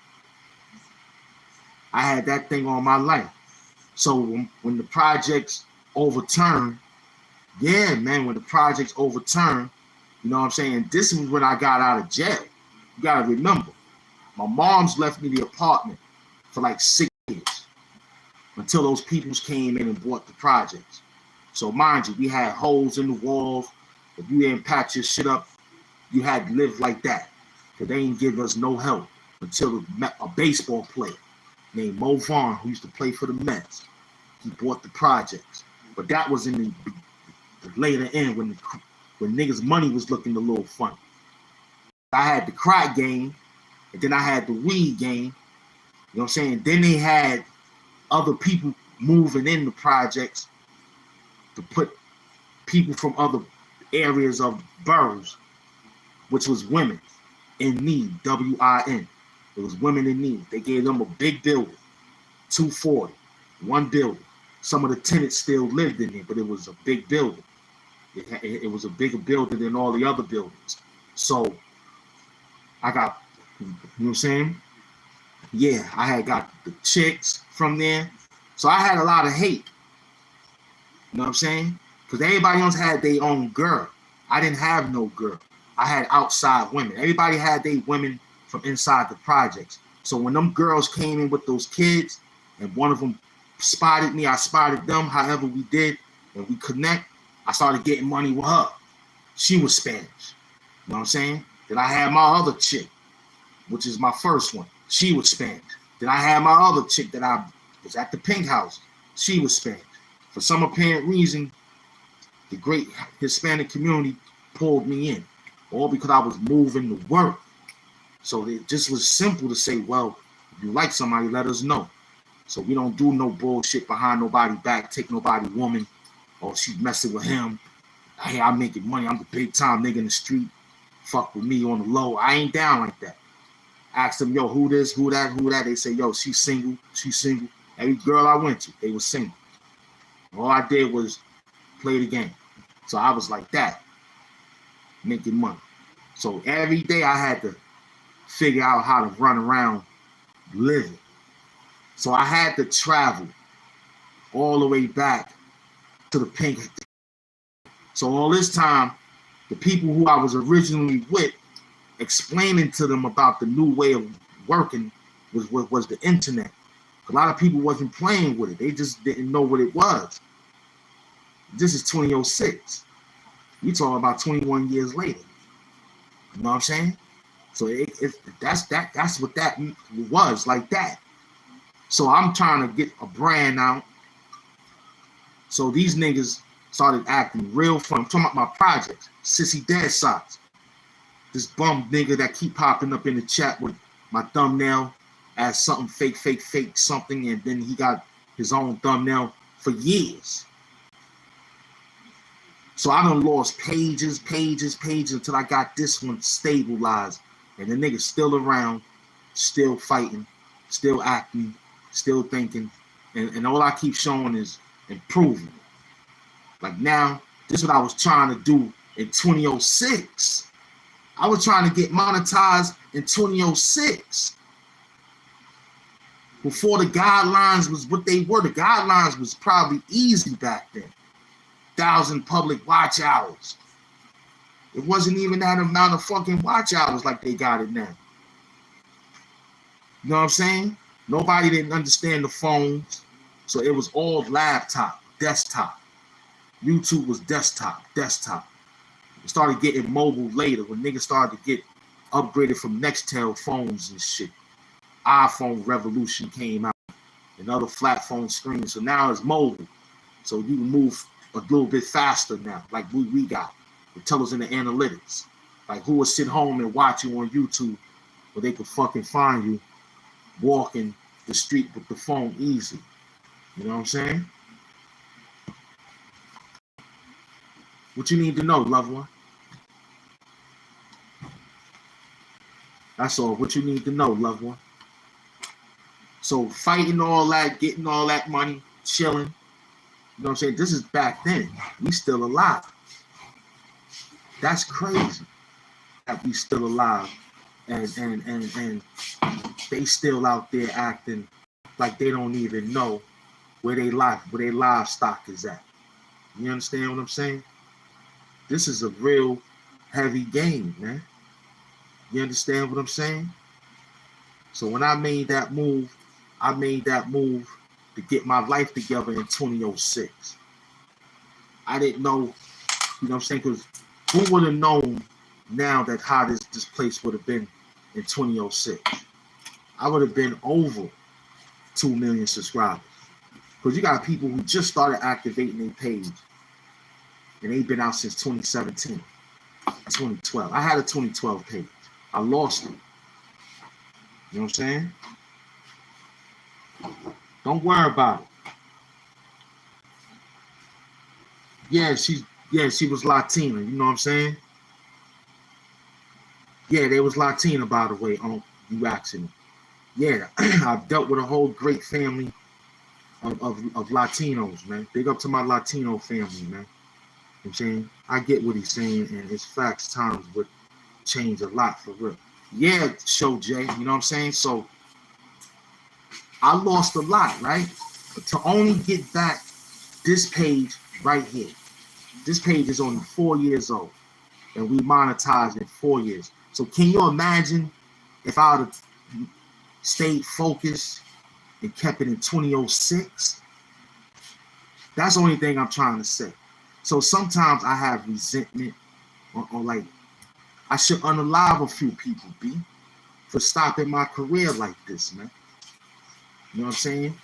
I had that thing all my life. So when the projects overturned, yeah, man, when the projects overturned, you know what I'm saying? This is when I got out of jail. You gotta remember, my mom's left me the apartment for like 6 years until those peoples came in and bought the projects. So mind you, we had holes in the walls. If you didn't patch your shit up, you had to live like that. Because they didn't give us no help until a baseball player named Mo Vaughn, who used to play for the Mets, he bought the projects. But that was in the later end when niggas' money was looking a little funny. I had the crack game, and then I had the weed game. You know what I'm saying? Then they had other people moving in the projects to put people from other areas of boroughs, which was women in need, WIN. It was women in need. They gave them a big building, 240, one building. Some of the tenants still lived in it, but it was a big building. It was a bigger building than all the other buildings. So I got, you know what I'm saying? Yeah, I had got the chicks from there. So I had a lot of hate. You know what I'm saying? Because everybody else had their own girl. I didn't have no girl. I had outside women. Everybody had their women from inside the projects. So when them girls came in with those kids, and one of them spotted me, I spotted them, however we did, and we connect, I started getting money with her. She was Spanish. You know what I'm saying? Then I had my other chick, which is my first one. She was Spanish. Then I had my other chick that I was at the Pink House. She was Spanish. For some apparent reason, the great Hispanic community pulled me in, all because I was moving to work. So it just was simple to say, well, if you like somebody, let us know. So we don't do no bullshit behind nobody's back, take nobody woman, or she's messing with him. Hey, I'm making money. I'm the big time nigga in the street. Fuck with me on the low. I ain't down like that. Ask them, yo, who this, who that, who that. They say, yo, she's single. She's single. Every girl I went to, they was single. All I did was play the game. So I was like that, making money. So every day I had to figure out how to run around living. So I had to travel all the way back to the Pink. So all this time, the people who I was originally with, explaining to them about the new way of working was the internet. A lot of people wasn't playing with it. They just didn't know what it was. This is 2006. We talking about 21 years later. You know what I'm saying? So that's what that was, like that. So I'm trying to get a brand out. So these niggas started acting real fun. I'm talking about my projects. Sissy Dead Socks. This bum nigga that keep popping up in the chat with my thumbnail as something fake something, and then he got his own thumbnail for years. So I done lost pages until I got this one stabilized. And the nigga's still around, still fighting, still acting, still thinking. And all I keep showing is improving. Like now, this is what I was trying to do in 2006. I was trying to get monetized in 2006. Before the guidelines was what they were. The guidelines was probably easy back then. 1,000 public watch hours. It wasn't even that amount of fucking watch hours like they got it now. You know what I'm saying? Nobody didn't understand the phones. So it was all laptop, desktop. YouTube was desktop. We started getting mobile later when niggas started to get upgraded from Nextel phones and shit. iPhone revolution came out and other flat phone screens. So now it's mobile. So you can move a little bit faster now, like we got. It tells us in the analytics. Like who will sit home and watch you on YouTube where they can fucking find you walking the street with the phone easy. You know what I'm saying? What you need to know, loved one. That's all. What you need to know, loved one. So fighting all that, getting all that money, chilling. You know what I'm saying? This is back then. We still alive. That's crazy that we still alive. And they still out there acting like they don't even know where their livestock is at. You understand what I'm saying? This is a real heavy game, man. You understand what I'm saying? So when I made that move to get my life together in 2006. I didn't know, you know what I'm saying? Because who would have known now that how this place would have been in 2006? I would have been over 2 million subscribers. Because you got people who just started activating their page and they've been out since 2017, 2012. I had a 2012 page. I lost it. You know what I'm saying? Don't worry about it. Yeah, she was Latina. You know what I'm saying? Yeah, they was Latina, by the way. You asking me? Yeah, I've dealt with a whole great family of Latinos, man. Big up to my Latino family, man. You know what I'm saying? I get what he's saying, and his facts times would change a lot for real. Yeah, Show Jay, you know what I'm saying? So I lost a lot, right? But to only get back this page right here. This page is only 4 years old, and we monetized in 4 years. So can you imagine if I would have stayed focused and kept it in 2006? That's the only thing I'm trying to say. So sometimes I have resentment or like I should unalive a few people, B, for stopping my career like this, man. You know what I'm saying?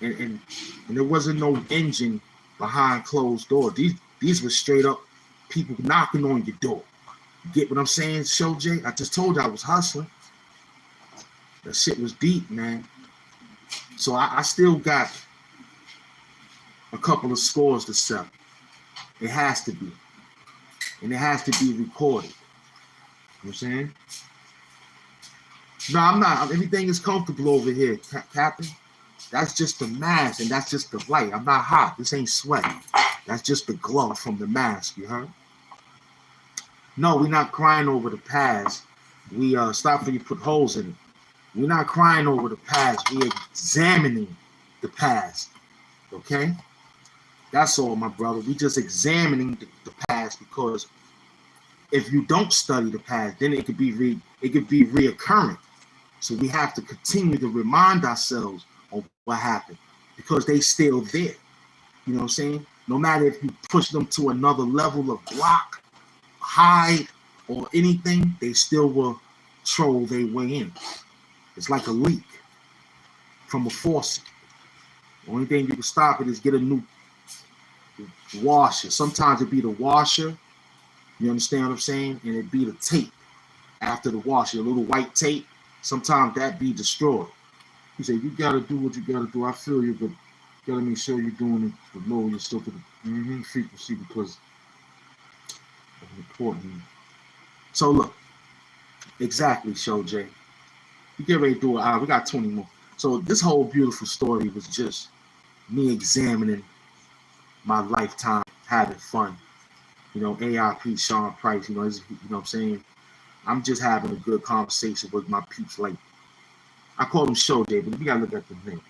And there wasn't no engine behind closed doors. These were straight up people knocking on your door. You get what I'm saying, Show Jay? I just told you I was hustling. That shit was deep, man. So I still got a couple of scores to settle. It has to be. And it has to be recorded. You know what I'm saying? No, I'm not. Everything is comfortable over here, Captain. That's just the mask, and that's just the light. I'm not hot. This ain't sweat. That's just the glow from the mask, you heard? No, we're not crying over the past. We stop for you put holes in it. We're not crying over the past. We're examining the past. Okay? That's all, my brother. We just examining the past, because if you don't study the past, then it could be reoccurring. So we have to continue to remind ourselves of what happened, because they still there. You know what I'm saying? No matter if you push them to another level of block, hide, or anything, they still will troll their way in. It's like a leak from a faucet. The only thing you can stop it is get a new washer. Sometimes it be the washer, you understand what I'm saying? And it be the tape after the washer, a little white tape. Sometimes that be destroyed. He said, you gotta do what you gotta do. I feel you, but you gotta make sure you're doing it to lower yourself to the frequency, because it's important. So look, exactly, Show Jay. You get ready to do it. We got 20 more. So this whole beautiful story was just me examining my lifetime, having fun. You know, AIP, Sean Price, you know what I'm saying? I'm just having a good conversation with my peeps. Like, I call him Show Jay, but we gotta look at the name.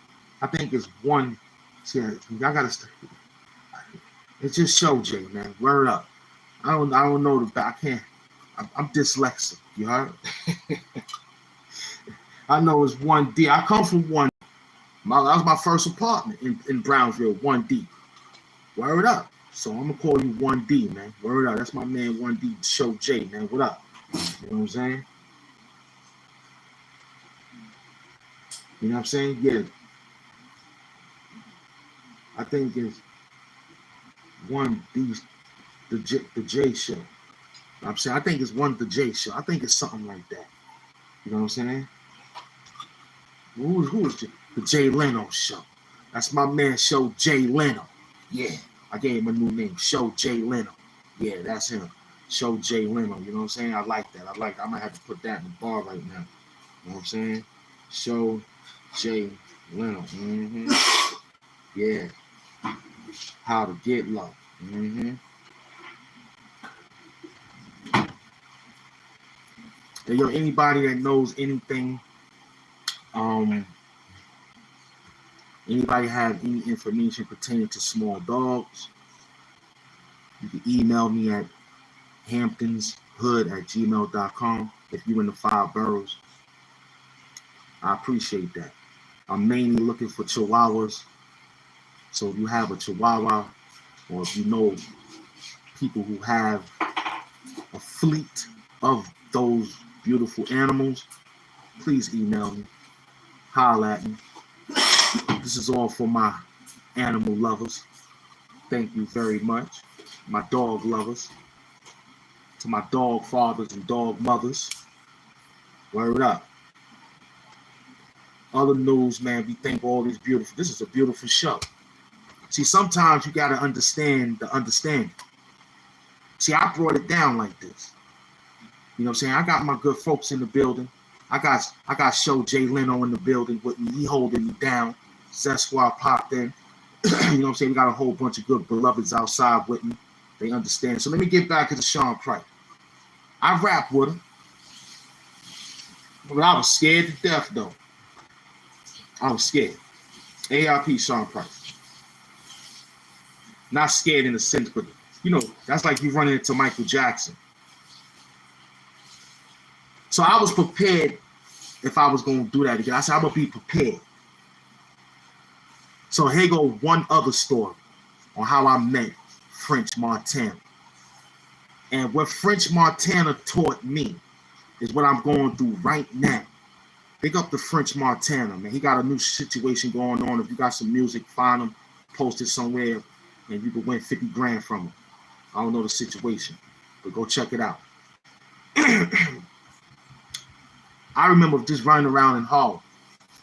I think it's one. See, I gotta. It's just Show Jay, man. Word up. I don't know the back. I can't. I'm dyslexic. You heard? I know it's 1D. I come from 1D. That was my first apartment in Brownsville, 1D. Word up. So I'm gonna call you 1D, man. Word up. That's my man 1D, Show Jay, man. What up? You know what I'm saying? You know what I'm saying? Yeah. I think it's 1D, the J show. I'm saying I think it's the J show. I think it's something like that. You know what I'm saying? Who's the Jay Leno show? That's my man, Show Jay Leno. Yeah, I gave him a new name, Show Jay Leno. Yeah, that's him, Show Jay Leno. You know what I'm saying? I like that. I might have to put that in the bar right now. You know what I'm saying? Show Jay Leno. Yeah. How to get love. And yo, anybody that knows anything, anybody have any information pertaining to small dogs, you can email me at hamptonshood@gmail.com if you're in the 5 boroughs. I appreciate that. I'm mainly looking for chihuahuas. So if you have a chihuahua, or if you know people who have a fleet of those beautiful animals, please email me. Holla at me. This is all for my animal lovers. Thank you very much. My dog lovers. To my dog fathers and dog mothers. Word up. Other news, man, we think all these beautiful. This is a beautiful show. See, sometimes you got to understand the understanding. See, I brought it down like this. You know what I'm saying? I got my good folks in the building. I got Show Jay Leno in the building with me. He holding me down. Zest Squad popped in. You know what I'm saying? We got a whole bunch of good beloveds outside with me. They understand. So let me get back to the Sean Price. I rap with him. But I was scared to death, though. I was scared. ARP Sean Price. Not scared in the sense, but, you know, that's like you running into Michael Jackson. So I was prepared if I was going to do that again. I said, I'm going to be prepared. So here go one other story on how I met French Montana. And what French Montana taught me is what I'm going through right now. Big up to French Montana, man. He got a new situation going on. If you got some music, find him, post it somewhere, and you can win 50 grand from him. I don't know the situation, but go check it out. I remember just running around in Harlem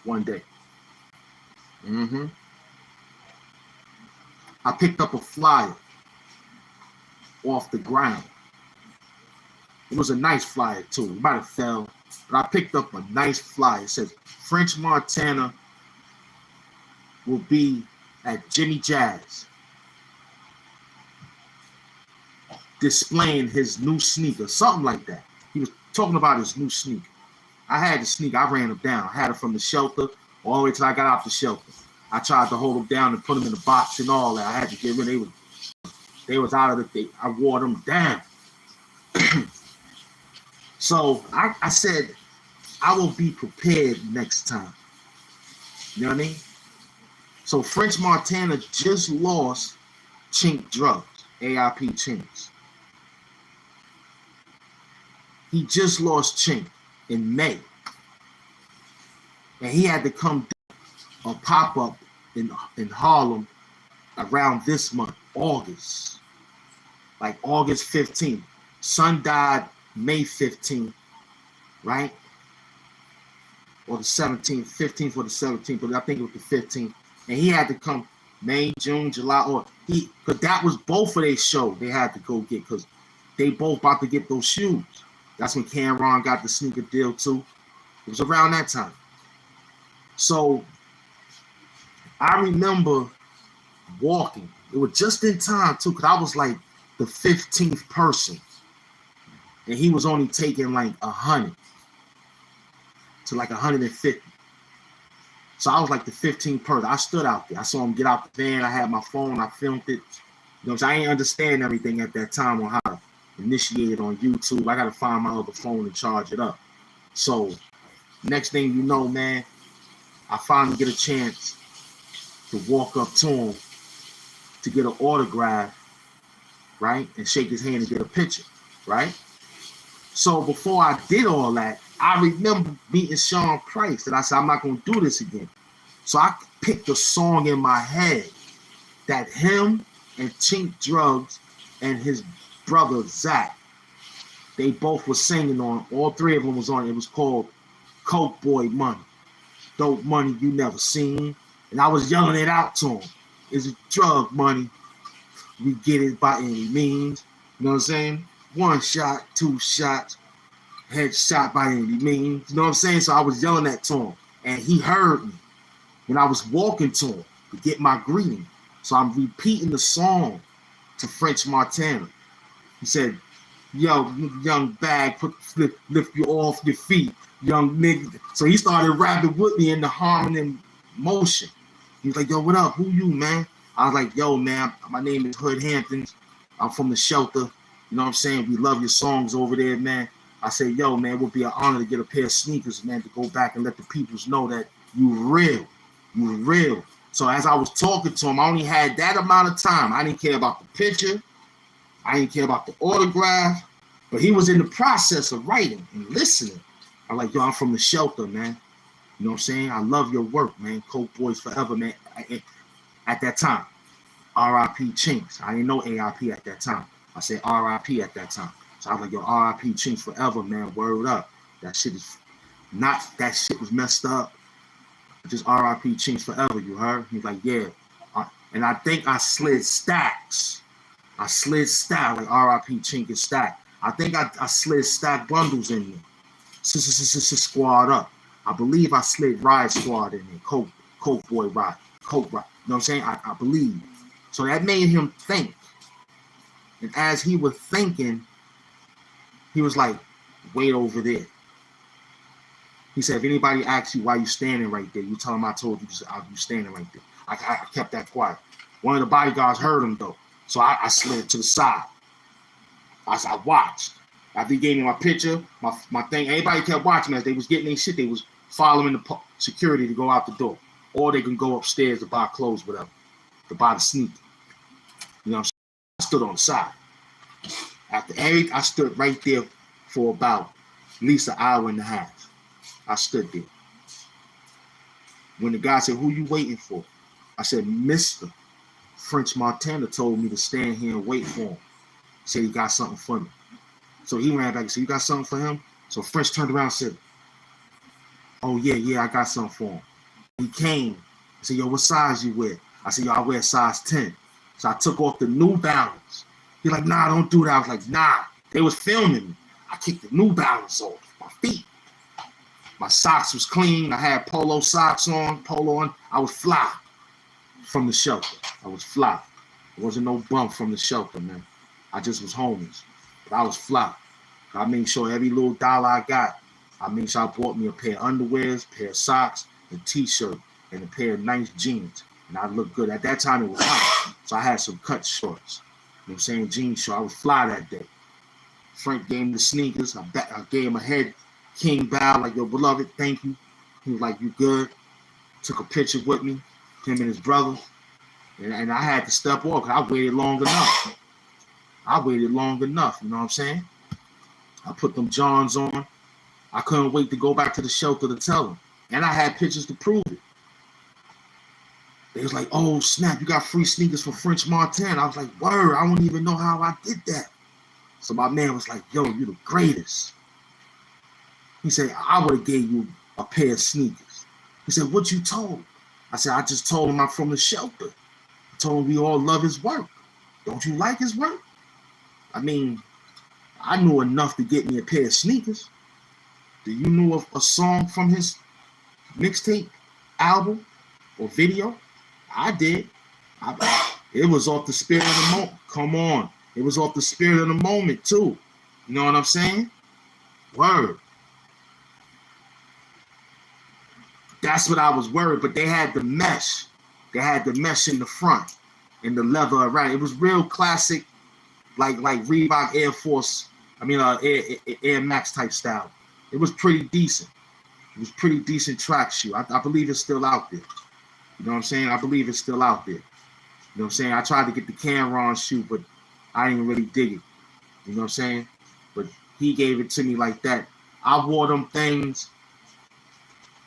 one day. I picked up a flyer off the ground. It was a nice flyer too. It might have fell, but I picked up a nice flyer. It says French Montana will be at Jimmy Jazz displaying his new sneaker, something like that. He was talking about his new sneaker. I had the sneaker. I ran him down. I had it from the shelter all the way till I got out the shelter. I tried to hold them down and put them in the box and all that. I had to get rid of them. They was out of the thing. I wore them down. So I said, I will be prepared next time. You know what I mean? So French Montana just lost Chink Drugs, AIP Chinks. He just lost Chink in May. And he had to come do a pop-up in Harlem around this month, August. Like August 15th. Son died May 15th, right? Or the 17th, 15th or the 17th, but I think it was the 15th. And he had to come May, June, July, because that was both of their show they had to go get, because they both about to get those shoes. That's when Cameron got the sneaker deal too. It was around that time. So I remember walking. It was just in time too, because I was like the 15th person. And he was only taking like 100 to like 150. So I was like the 15th person. I stood out there. I saw him get out the van. I had my phone. I filmed it. You know, so I ain't understand everything at that time on how to initiate it on YouTube. I got to find my other phone and charge it up. So next thing you know, man, I finally get a chance to walk up to him to get an autograph, right? And shake his hand and get a picture, right? So before I did all that, I remember meeting Sean Price, and I said, I'm not going to do this again. So I picked a song in my head that him and Chink Drugs and his brother Zach, they both were singing on. All three of them was on. It was called Coke Boy Money. Dope money you never seen. And I was yelling it out to him. Is it drug money? We get it by any means. You know what I'm saying? 1 shot, 2 shots, headshot by any means. You know what I'm saying? So I was yelling that to him. And he heard me when I was walking to him to get my greeting. So I'm repeating the song to French Montana. He said, yo, young bag, lift you off your feet, young nigga. So he started rapping with me in the harmony motion. He was like, yo, what up? Who you, man? I was like, yo, man, my name is Hood Hamptons. I'm from the shelter. You know what I'm saying? We love your songs over there, man. I said, yo, man, it would be an honor to get a pair of sneakers, man, to go back and let the peoples know that you real. You real. So as I was talking to him, I only had that amount of time. I didn't care about the picture. I didn't care about the autograph. But he was in the process of writing and listening. I'm like, yo, I'm from the shelter, man. You know what I'm saying? I love your work, man. Coke Boys forever, man. At that time, R.I.P. Chinks. I didn't know A.I.P. at that time. I said R.I.P. at that time. So I was like, yo, R.I.P. Chinks forever, man. Word up. That shit was messed up. Just R.I.P. Chinks forever, you heard? He's like, yeah. And I think I slid stacks. Like R.I.P. Chink and Stack. I think I slid Stack bundles in there. Squad up. I believe I slid Ride Squad in there. Coke Boy Ride. Coke Ride. You know what I'm saying? I believe. So that made him think. And as he was thinking, he was like, wait over there. He said, if anybody asks you why you standing right there, you tell them I told you you standing right there. I kept that quiet. One of the bodyguards heard him, though. So I slid to the side. I watched. After he gave me my picture, my thing, everybody kept watching as they was getting their shit. They was following the security to go out the door. Or they can go upstairs to buy clothes, whatever. To buy the sneaker. You know what I'm saying? I stood on the side. I stood right there for about at least an hour and a half. I stood there. When the guy said, who you waiting for? I said, Mr. French Montana told me to stand here and wait for him. He said he got something for me. So he ran back and said, you got something for him? So French turned around and said, oh, yeah, I got something for him. He came and said, yo, what size you wear? I said, yo, I wear size 10. So I took off the New Balance. He like, nah, don't do that. I was like, nah. They was filming me. I kicked the New Balance off my feet. My socks was clean. I had polo socks on, I was fly from the shelter. I was fly. There wasn't no bump from the shelter, man. I just was homeless. But I was fly. I made sure every little dollar I got, I made sure I bought me a pair of underwears, a pair of socks, a t-shirt, and a pair of nice jeans. And I looked good. At that time, it was hot. So I had some cut shorts. You know what I'm saying? Jeans short. I was fly that day. Frank gave me the sneakers. I gave him a head king bow, like, yo, beloved, thank you. He was like, you good? Took a picture with me, him and his brother. And I had to step off because I waited long enough. You know what I'm saying? I put them Johns on. I couldn't wait to go back to the shelter to tell them. And I had pictures to prove it. They was like, oh, snap, you got free sneakers for French Montana. I was like, word, I don't even know how I did that. So my man was like, yo, you the greatest. He said, I would have gave you a pair of sneakers. He said, what you told? I said, I just told him I'm from the shelter. I told him we all love his work. Don't you like his work? I mean, I knew enough to get me a pair of sneakers. Do you know of a song from his mixtape, album, or video? I did. It was off the spirit of the moment. Come on. It was off the spirit of the moment, too. You know what I'm saying? Word. That's what I was worried, but they had the mesh. They had the mesh in the front and the leather around. It was real classic, like Reebok Air Force, Air Max type style. It was pretty decent. It was pretty decent track shoe. I believe it's still out there. You know what I'm saying? I believe it's still out there. You know what I'm saying? I tried to get the Cameron shoe, but I didn't really dig it. You know what I'm saying? But he gave it to me like that. I wore them things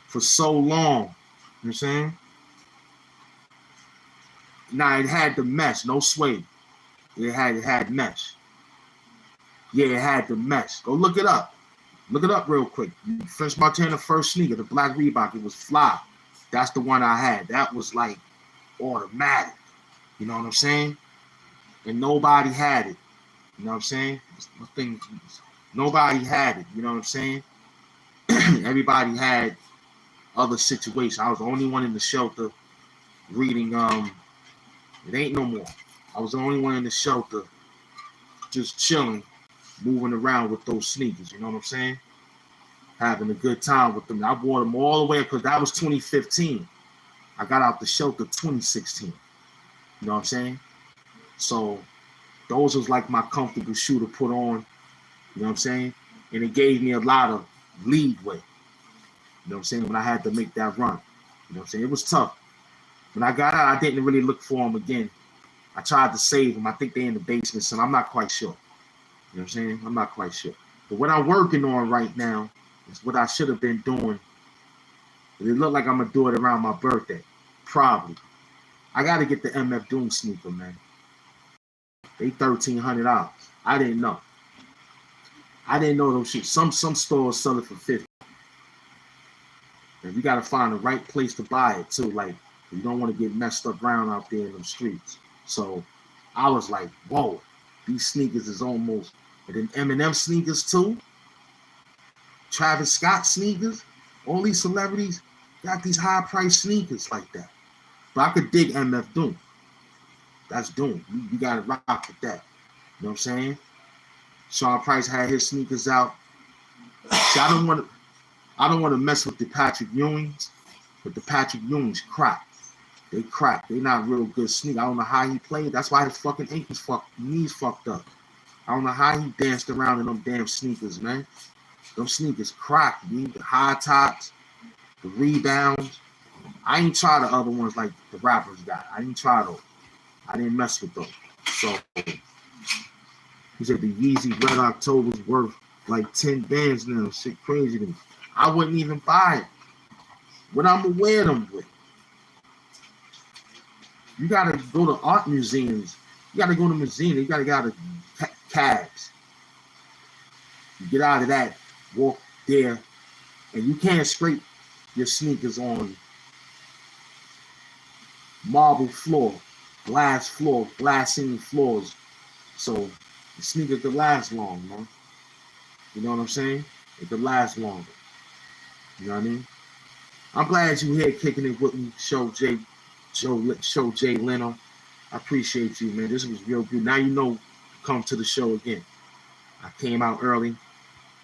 for so long. You know what I'm saying? Now it had the mesh, no suede. It had mesh. Yeah, it had the mesh. Go look it up. Look it up real quick. French Montana first sneaker, the black Reebok. It was fly. That's the one I had. That was like automatic. You know what I'm saying? And nobody had it. You know what I'm saying? Nobody had it. You know what I'm saying? Everybody had other situations. I was the only one in the shelter reading. It ain't no more. I was the only one in the shelter, just chilling, moving around with those sneakers. You know what I'm saying? Having a good time with them. I wore them all the way because that was 2015. I got out the shelter 2016. You know what I'm saying? So those was like my comfortable shoe to put on. You know what I'm saying? And it gave me a lot of leadway. You know what I'm saying? When I had to make that run. You know what I'm saying? It was tough. When I got out, I didn't really look for them again. I tried to save them. I think they're in the basement, so I'm not quite sure. You know what I'm saying? I'm not quite sure. But what I'm working on right now is what I should have been doing. It looked like I'm going to do it around my birthday. Probably. I got to get the MF Doom sneaker, man. They $1,300. I didn't know. I didn't know those shit. Some stores sell it for $50. And you got to find the right place to buy it, too. Like, you don't want to get messed up around out there in them streets. So I was like, whoa, these sneakers is almost, and then Eminem sneakers too, Travis Scott sneakers, all these celebrities got these high price sneakers like that. But I could dig MF Doom. That's Doom. You got to rock with that. You know what I'm saying? Sean Price had his sneakers out. See, I don't want to mess with the Patrick Ewings, but the Patrick Ewings crack. They crack. They not real good sneakers. I don't know how he played. That's why his fucking knees fucked up. I don't know how he danced around in them damn sneakers, man. Them sneakers crack, man. The high tops, the rebounds. I ain't try the other ones like the rappers got. I didn't try those. I didn't mess with those. So he said the Yeezy Red October's worth like 10 bands now. Shit crazy to me. I wouldn't even buy it. What I'm gonna wear them with? You gotta go to art museums. You gotta go to museums. You gotta get out of cabs. You get out of that, walk there, and you can't scrape your sneakers on marble floor, glassine floors. So the sneaker could last long, man. You know what I'm saying? It could last longer. You know what I mean? I'm glad you here kicking it with me, Show Jay Leno. I appreciate you, man. This was real good. Now you know, come to the show again. I came out early.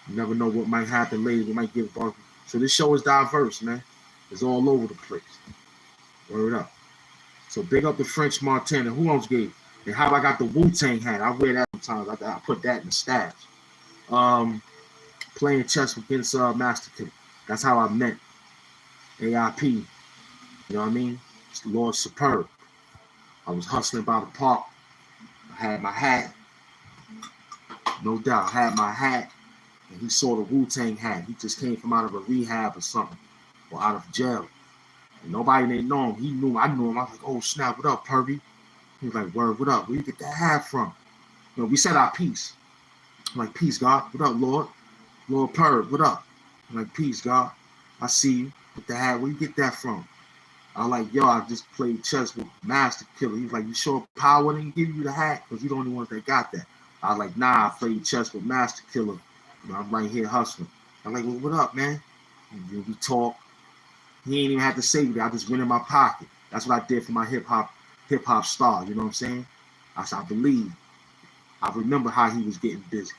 You never know what might happen later. We might get bumpy. So this show is diverse, man. It's all over the place. Word up. So big up the French Montana. Who else gave? And how I got the Wu-Tang hat. I wear that sometimes. I put that in the stash. Playing chess against Master Killer. That's how I met AIP. You know what I mean? It's Lord Superb. I was hustling by the park. I had my hat. No doubt. I had my hat. And he saw the Wu-Tang hat. He just came from out of a rehab or something. Or out of jail. And nobody didn't know him. He knew him. I knew him. I was like, oh, snap. What up, Purdy? He was like, word, what up? Where you get that hat from? You know, we said our peace. I'm like, peace, God. What up, Lord? Lord Purd, what up? I'm like, peace, God. I see you with the hat. Where you get that from? I was like, yo, I just played chess with Master Killer. He's like, you sure Power didn't give you the hat? Because you're the only one that got that. I was like, nah, I played chess with Master Killer. You know, I'm right here hustling. I'm like, well, what up, man? And we talk. He ain't even had to say that. I just went in my pocket. That's what I did for my hip hop star. You know what I'm saying? I said, I believe. I remember how he was getting busy.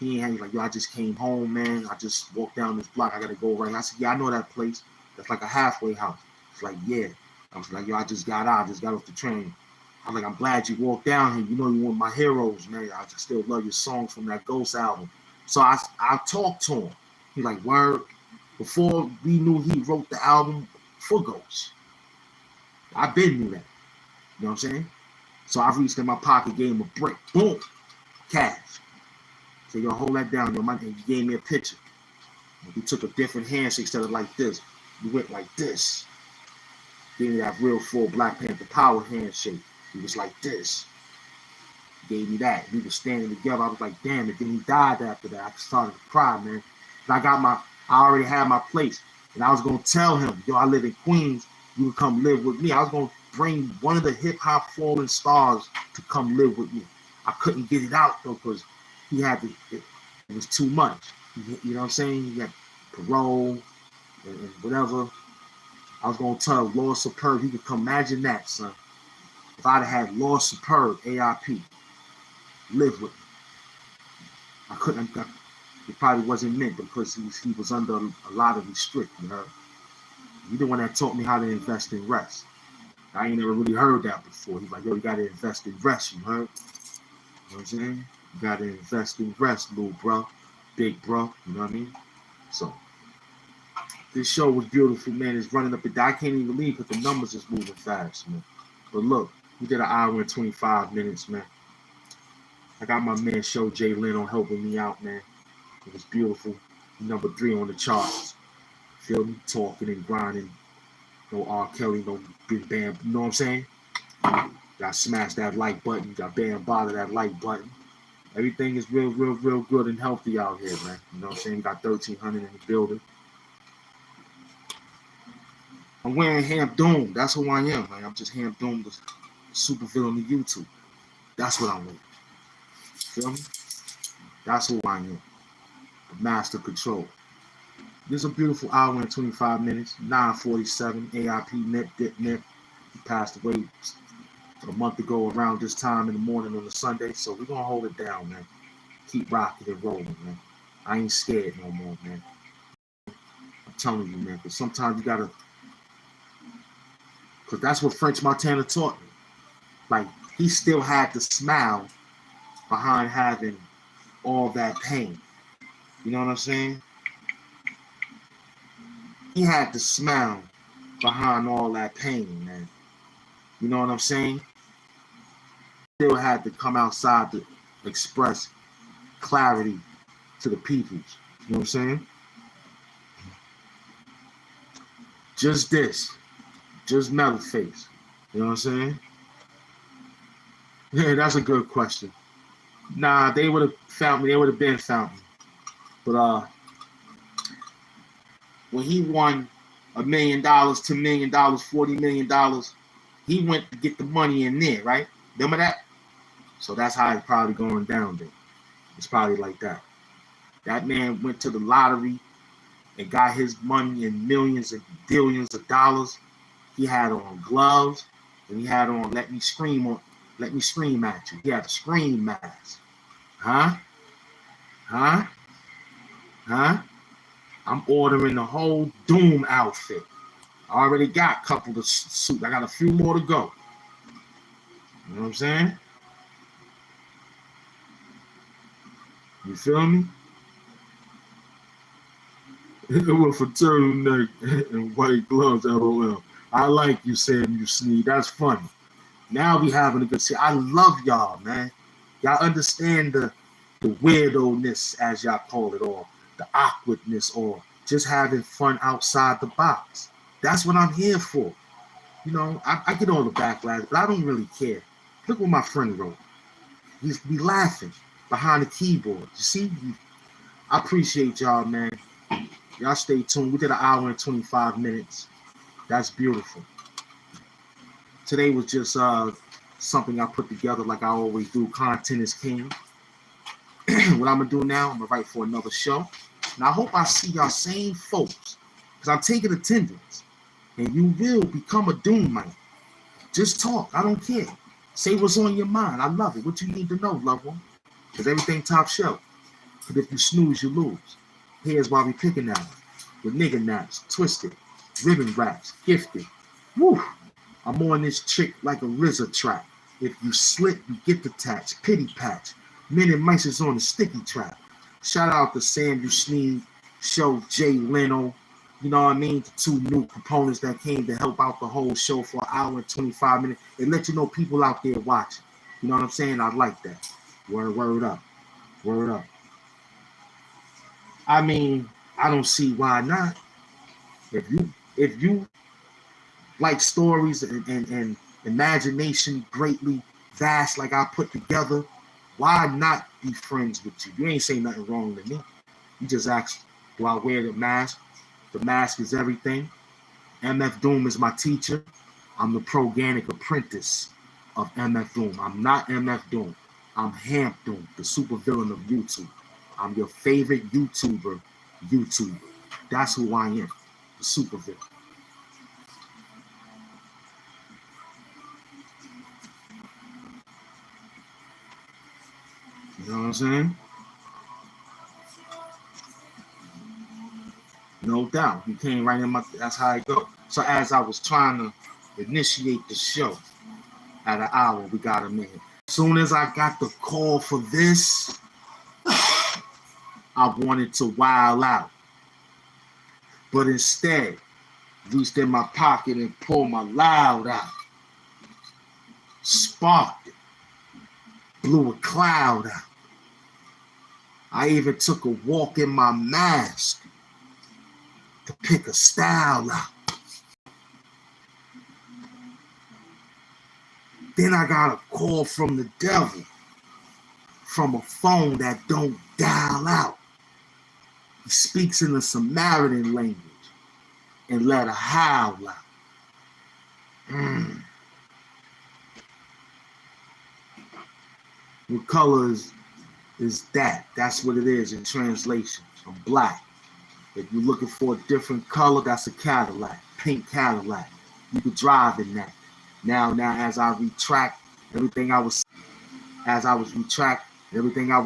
He ain't like, yo, I just came home, man. I just walked down this block. I got to go right. I said, yeah, I know that place. That's like a halfway house. It's like, yeah. I was like, yo, I just got out. I just got off the train. I'm like, I'm glad you walked down here. You know you're one of my heroes, man. I just still love your songs from that Ghost album. So I talked to him. He like, word. Before we knew he wrote the album for Ghost. I been knew that. You know what I'm saying? So I reached in my pocket, gave him a brick. Boom. Cash. So yo, hold that down, yo. He gave me a picture. We took a different handshake instead of like this. We went like this. Gave me that real full Black Panther power handshake. He was like this. Gave me that. We were standing together. I was like, damn it. Then he died after that. I started to cry, man. I already had my place. And I was gonna tell him, yo, I live in Queens, you would come live with me. I was gonna bring one of the hip hop fallen stars to come live with me. I couldn't get it out though, because he had to, it was too much. You know what I'm saying? He had parole and whatever. I was gonna tell Lord Superb he could come. Imagine that, son. If I'd have had Lord Superb, AIP, live with me. I couldn't. It probably wasn't meant because he was under a lot of restrict, you know. You the one that taught me how to invest in rest. I ain't never really heard that before. He's like, yo, you gotta invest in rest, you heard? You know what I'm saying? You gotta invest in rest, little bro, big bro, you know what I mean? So this show was beautiful, man. It's running up and down. I can't even believe because the numbers is moving fast, man. But look, we did an hour and 25 minutes, man. I got my man Show Jay Leno helping me out, man. It was beautiful. Number 3 on the charts. Feel me? Talking and grinding. No R. Kelly, no Big Bam. You know what I'm saying? Got smash that like button. Got bam bother that like button. Everything is real good and healthy out here, man. You know what I'm saying? Got 1,300 in the building. I'm wearing HAMP Doom. That's who I am, man. I'm just HAMP Doom, the super villain of YouTube. That's what I'm wearing. Feel me? That's who I am. Master Control. This is a beautiful hour and 25 minutes. 9:47. AIP Nip Dip Nip. He passed away a month ago around this time in the morning on a Sunday. So we're gonna hold it down, man. Keep rocking and rolling, man. I ain't scared no more, man. I'm telling you, man, because sometimes you gotta, because that's what French Montana taught me. Like, he still had the smile behind having all that pain. You know what I'm saying? He had the smile behind all that pain, man. You know what I'm saying? Still had to come outside to express clarity to the peoples. You know what I'm saying? Just this. Just metal face. You know what I'm saying? Yeah, that's a good question. Nah, they would have found me. They would have been found me. But when he won $1 million, $2 million, $40 million, he went to get the money in there, right? Remember that? So that's how it's probably going down there. It's probably like that. That man went to the lottery and got his money in millions and billions of dollars. He had on gloves and he had on let me scream at you. He had a scream mask. Huh? I'm ordering the whole Doom outfit. I already got a couple of suits. I got a few more to go. You know what I'm saying? You feel me? With a turtleneck and white gloves, LOL. I like you saying you sneeze. That's funny. Now we having a good see. I love y'all, man. Y'all understand the weirdo-ness, as y'all call it, or the awkwardness, or just having fun outside the box. That's what I'm here for. You know, I get all the backlash, but I don't really care. Look what my friend wrote. He's be laughing behind the keyboard. You see? I appreciate y'all, man. Y'all stay tuned. We did an hour and 25 minutes. That's beautiful. Today was just something I put together like I always do. Content is king. What I'm going to do now, I'm going to write for another show. And I hope I see y'all same folks. Because I'm taking attendance. And you will become a Doomite. Just talk. I don't care. Say what's on your mind. I love it. What you need to know, loved one. Because everything top shelf. But if you snooze, you lose. Here's why we picking at it. With nigga naps, twisted, ribbon wraps, gifted. Woo! I'm on this chick like a RZA track. If you slip, you get detached. Pity patch. Men and mice is on the sticky trap. Shout out to Sam Sneed, Show Jay Leno. You know what I mean? The 2 new components that came to help out the whole show for an hour and 25 minutes. And let you know people out there watching. You know what I'm saying? I like that. Word up. Word up. I mean, I don't see why not. If you like stories and imagination greatly vast like I put together, why not be friends with you? You ain't saying nothing wrong to me. You just ask Do I wear the mask? The mask is everything. MF Doom is my teacher. I'm the proganic apprentice of MF Doom. I'm not MF Doom. I'm HAMP Doom, the supervillain of YouTube. I'm your favorite YouTuber. That's who I am, the supervillain. You know what I'm saying? No doubt. He came right in my, that's how it goes. So as I was trying to initiate the show, at an hour, we got him in. As soon as I got the call for this, I wanted to wild out. But instead, reached in my pocket and pulled my loud out. Sparked it. Blew a cloud out. I even took a walk in my mask to pick a style out. Then I got a call from the devil, from a phone that don't dial out. He speaks in the Samaritan language and let a howl out. What color is that? That's what it is in translation. I'm black. If you're looking for a different color, that's a Cadillac, pink Cadillac. You could drive in that. Now, as I retract everything I was,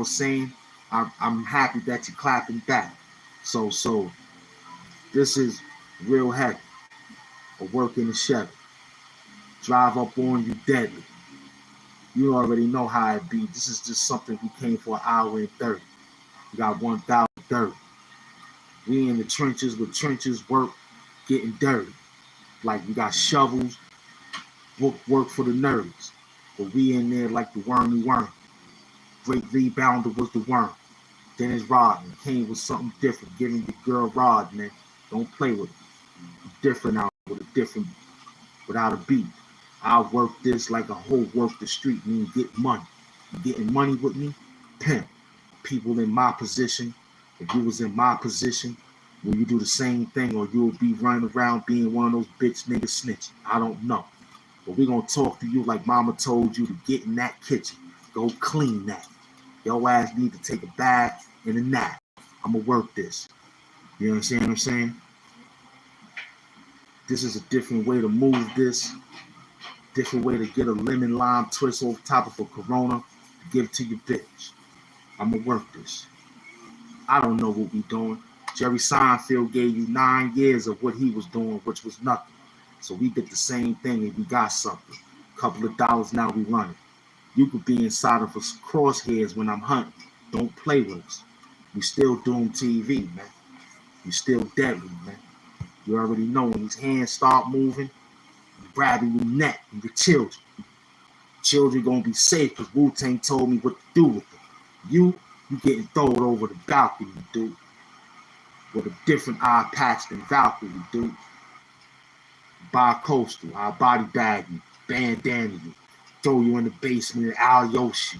saying, I'm happy that you're clapping back. So this is real heavy. A work in the Chevy. Drive up on you deadly. You already know how it be. This is just something we came for an hour and 30. We got 1,030. We in the trenches with trenches work, getting dirty. Like we got shovels, work for the nerds. But we in there like the wormy worm. Great rebounder was the worm. Dennis Rodman came with something different, giving the girl rod, man. Don't play with it. Different out with a different, without a beat. I'll work this like a whole work the street, mean get money. You getting money with me? Pimp. People in my position, if you was in my position, will you do the same thing or you'll be running around being one of those bitch niggas snitching? I don't know. But we gonna talk to you like mama told you to get in that kitchen. Go clean that. Your ass need to take a bath and a nap. I'ma work this. You understand what I'm saying? This is a different way to move this. Different way to get a lemon lime twist over top of a Corona to give it to your bitch. I'ma work this. I don't know what we doing. Jerry Seinfeld gave you 9 years of what he was doing, which was nothing. So we did the same thing and we got something. Couple of dollars, now we running. You could be inside of us crosshairs when I'm hunting. Don't play with us. We still doing TV, man. You still deadly, man. You already know when these hands start moving, you grabbing your neck and your children. Children gonna be safe because Wu-Tang told me what to do with them. You getting thrown over the balcony, dude. With a different eye patch than Valkyrie, dude. Bi-coastal, I'll body bag you, bandana you, throw you in the basement of Al Yoshi.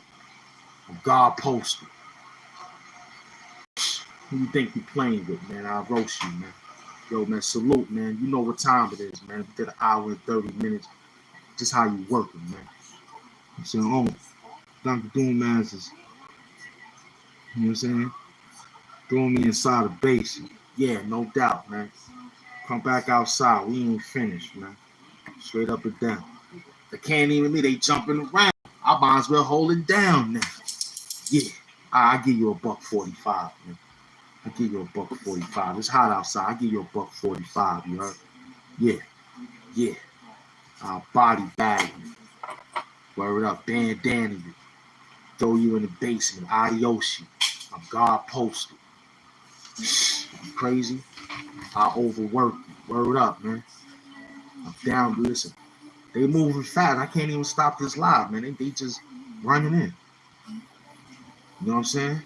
I'm God postal. Who you think you playing with, man? I'll roast you, man. Yo, man, salute, man. You know what time it is, man. We did an hour and 30 minutes. Just how you working, man. I'm saying, oh, Dr. Doom Masters, you know what I'm saying? Throwing me inside a base. Yeah, no doubt, man. Come back outside. We ain't finished, man. Straight up and down. They can't even me. They jumping around. I might as well hold it down now. Yeah. I give you a $1.45, man. I give you a $1.45. It's hot outside. I give you a $1.45, you heard? Yeah. I'll body bag you. Word up. Bandana you. Throw you in the basement. Adios you. I'm God postal. You crazy? I overwork you. Word up, man. I'm down. Listen, they moving fast. I can't even stop this live, man. They just running in. You know what I'm saying?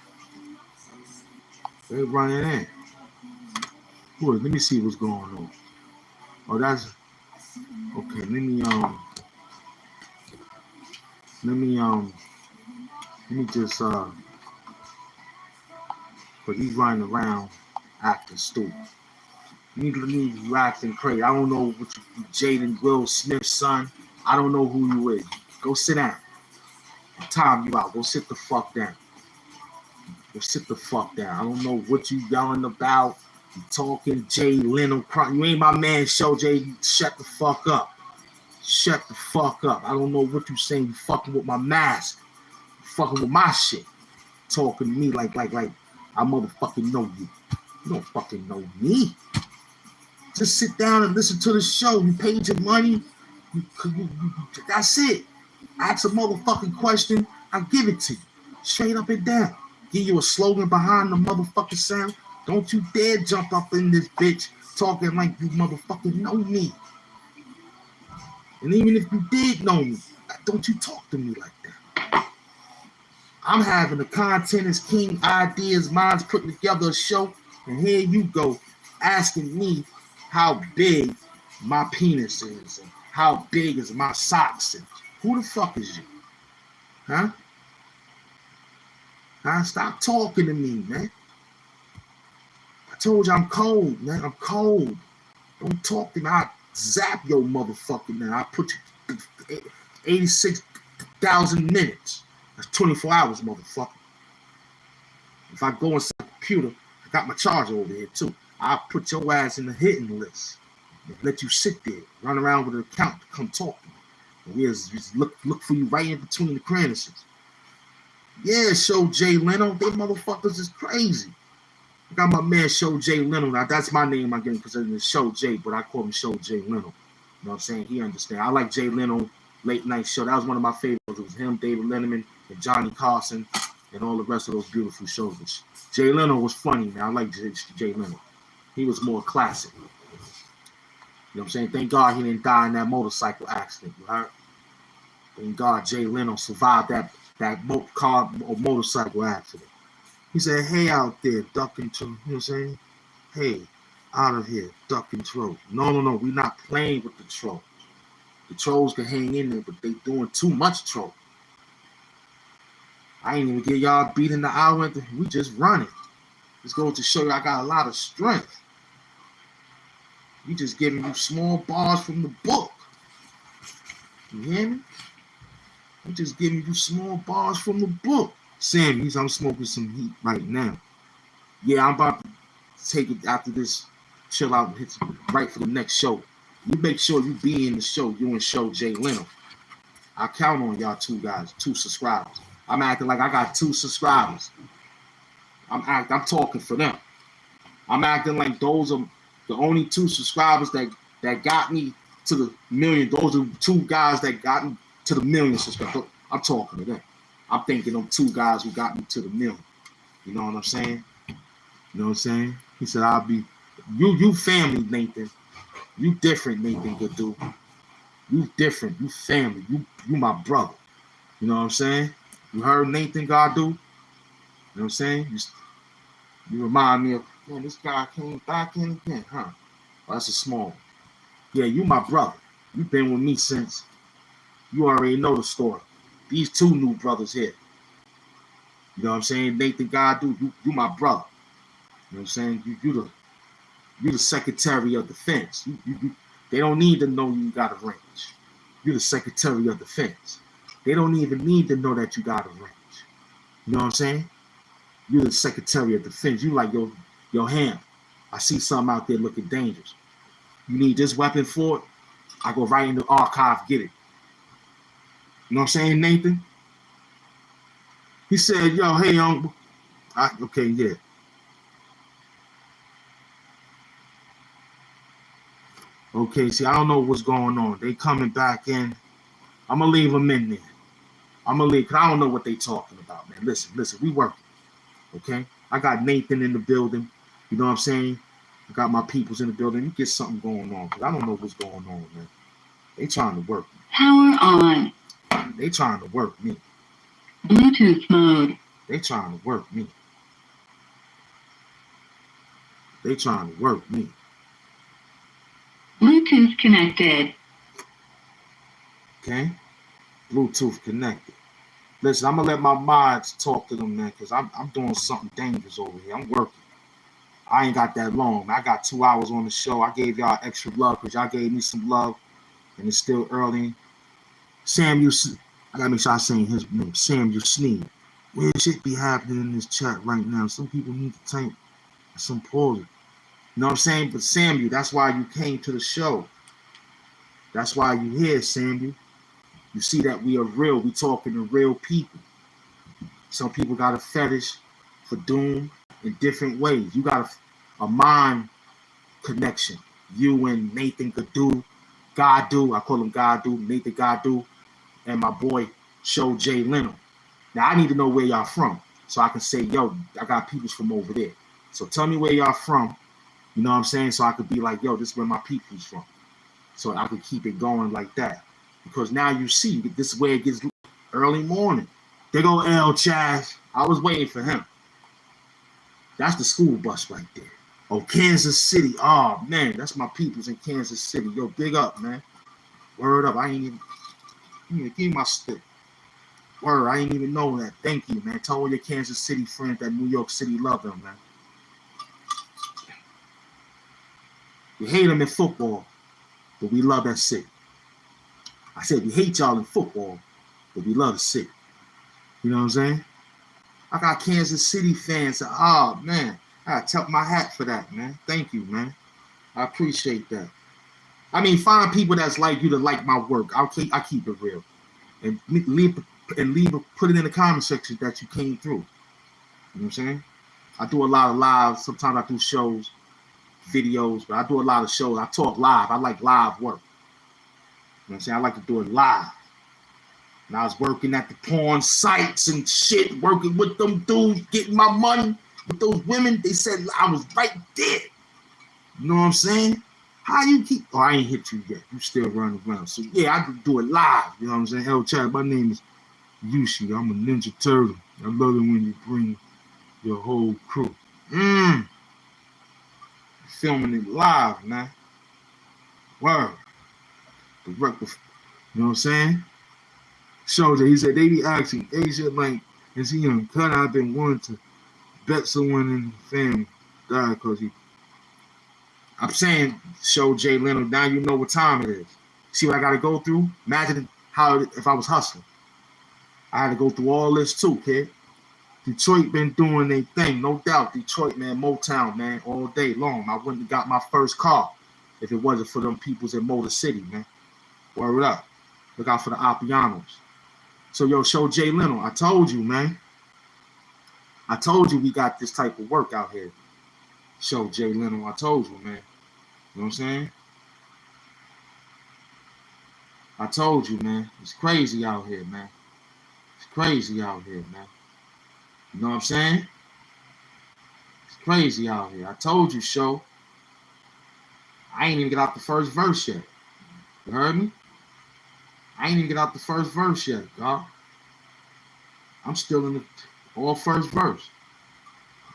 They running in. Let me see what's going on. Oh, that's okay. Let me just cause he's running around. Acting stupid. You acting crazy. I don't know what you Jaden Will Smith's son. I don't know who you is. Go sit down. Time you out. Go sit the fuck down. Go sit the fuck down. I don't know what you yelling about. You talking Jay Leno crying. You ain't my man, Show Jay. Shut the fuck up. Shut the fuck up. I don't know what you saying. You fucking with my mask. You fucking with my shit. Talking to me like I motherfucking know you. You don't fucking know me. Just sit down and listen to the show. You paid your money. That's it. Ask a motherfucking question. I'll give it to you. Straight up and down. Give you a slogan behind the motherfucking sound. Don't you dare jump up in this bitch talking like you motherfucking know me. And even if you did know me, don't you talk to me like that. I'm having the content is king, ideas, minds putting together a show, and here you go asking me how big my penis is and how big is my socks and who the fuck is you? Huh? Stop talking to me, man. I told you I'm cold, man. I'm cold. Don't talk to me. I zap your motherfucking man. I put you 86,000 minutes. That's 24 hours, motherfucker. If I go inside the computer, I got my charger over here too. I'll put your ass in the hitting list. And let you sit there, run around with an account to come talk to me. And we'll just look for you right in between the credences. Yeah, Show Jay Leno. They motherfuckers is crazy. I got my man Show Jay Leno. Now that's my name I get because it's Show Jay, but I call him Show Jay Leno. You know what I'm saying? He understands. I like Jay Leno late night show. That was one of my favorites. It was him, David Letterman, and Johnny Carson, and all the rest of those beautiful shows. But Jay Leno was funny, man. I like Jay Leno. He was more classic. You know what I'm saying? Thank God he didn't die in that motorcycle accident. You heard? Thank God Jay Leno survived that motorcycle accident. He said, hey, out there, duck and throw. You know what I'm saying? Hey, out of here, duck and throw. No, we're not playing with the trolls. The trolls can hang in there, but they doing too much troll. I ain't even get y'all beat in the hour. We just running. It's going to show you I got a lot of strength. We just giving you small bars from the book. You hear me? I'm just giving you small bars from the book. Sam, I'm smoking some heat right now. Yeah, I'm about to take it after this, chill out and hit right for the next show. You make sure you be in the show, you and Show Jay Leno. I count on y'all two guys, 2 subscribers. I'm acting like I got 2 subscribers. I'm talking for them. I'm acting like those are the only 2 subscribers that got me to the million. Those are 2 guys that got me to the million subscribers. I'm talking to them. I'm thinking of 2 guys who got me to the million. You know what I'm saying? You know what I'm saying? He said, I'll be you family, Nathan. You different, Nathan, good dude. You different. You family. You my brother. You know what I'm saying? You heard Nathan God do? You know what I'm saying? You remind me of, man, this guy came back in again, huh? Oh, that's a small one. Yeah, you my brother. You've been with me since you already know the story. These 2 new brothers here. You know what I'm saying? Nathan God do, you my brother. You know what I'm saying? You the Secretary of Defense. They don't need to know you got a range. You're the Secretary of Defense. They don't even need to know that you got a range. You know what I'm saying? You're the Secretary of Defense. You like your HAMP. I see something out there looking dangerous. You need this weapon for it? I go right in the archive, get it. You know what I'm saying, Nathan? He said, yo, hey, young. Okay, yeah. Okay, see, I don't know what's going on. They coming back in. I'm going to leave them in there. I'm going to leave, because I don't know what they talking about, man. Listen, we working, okay? I got Nathan in the building. You know what I'm saying? I got my peoples in the building. You get something going on, because I don't know what's going on, man. They trying to work me. Power on. They trying to work me. Bluetooth mode. They trying to work me. They trying to work me. Bluetooth connected. Okay? Bluetooth connected. Listen, I'm going to let my mods talk to them, man, because I'm doing something dangerous over here. I'm working. I ain't got that long. I got 2 hours on the show. I gave y'all extra love because y'all gave me some love, and it's still early. Samuel, I gotta make sure I say his name. Samuel Sneed. Weird shit be happening in this chat right now. Some people need to tank some poorly. You know what I'm saying? But Samuel, that's why you came to the show. That's why you here, Samuel. You see that we are real. We talking to real people. Some people got a fetish for doom in different ways. You got a mind connection. You and Nathan Gadu, Gadu, I call him Gadu, Nathan Gadu, and my boy Show Jay Leno. Now I need to know where y'all from so I can say, yo, I got peoples from over there. So tell me where y'all from, you know what I'm saying? So I could be like, yo, this is where my people's from. So I could keep it going like that. Because now you see, this is where it gets early morning. There go L Chaz. I was waiting for him. That's the school bus right there. Oh, Kansas City. Oh, man, that's my peoples in Kansas City. Yo, big up, man. Word up. I ain't even give my stick. Word, I ain't even know that. Thank you, man. Tell all your Kansas City friends that New York City love them, man. We hate them in football, but we love that city. I said we hate y'all in football, but we love the city. You know what I'm saying? I got Kansas City fans. Oh, man. I tip my hat for that, man. Thank you, man. I appreciate that. I mean, find people that's like you to like my work. I keep it real. And put it in the comment section that you came through. You know what I'm saying? I do a lot of live. Sometimes I do shows, videos, but I do a lot of shows. I talk live. I like live work. You know what I'm saying? I like to do it live. And I was working at the porn sites and shit, working with them dudes, getting my money with those women. They said I was right there. You know what I'm saying? How you keep... Oh, I ain't hit you yet. You still running around. So, yeah, I can do it live. You know what I'm saying? Hell, chat, my name is Yushi. I'm a Ninja Turtle. I love it when you bring your whole crew. Filming it live, man. Word. The record, you know what I'm saying? Shows that he said they be asking Asia like, is he uncut? I've been wanting to bet someone in the family died because he... I'm saying, Show Jay Leno, now you know what time it is. See what I got to go through? Imagine how if I was hustling. I had to go through all this too, kid. Detroit been doing their thing, no doubt. Detroit, man, Motown, man, all day long. I wouldn't have got my first car if it wasn't for them peoples in Motor City, man. Word up. Look out for the Appianos. So, yo, Show Jay Leno, I told you, man. I told you we got this type of work out here. Show Jay Leno, I told you, man. You know what I'm saying? I told you, man. It's crazy out here, man. It's crazy out here, man. You know what I'm saying? It's crazy out here. I told you, Show. I ain't even get out the first verse yet. You heard me? I ain't even get out the first verse yet, dog. I'm still in the all first verse.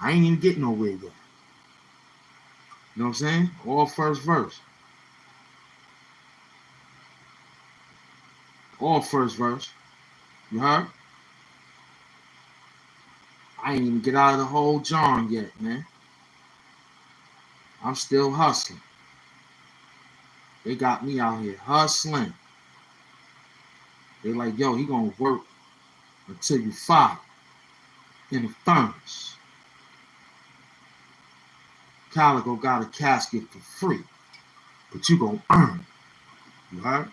I ain't even getting nowhere yet. You know what I'm saying? All first verse. All first verse. You heard? I ain't even get out of the whole John yet, man. I'm still hustling. They got me out here hustling. They like, yo, he gonna work until you fire in the furnace. Calico got a casket for free, but you gonna earn it. You heard?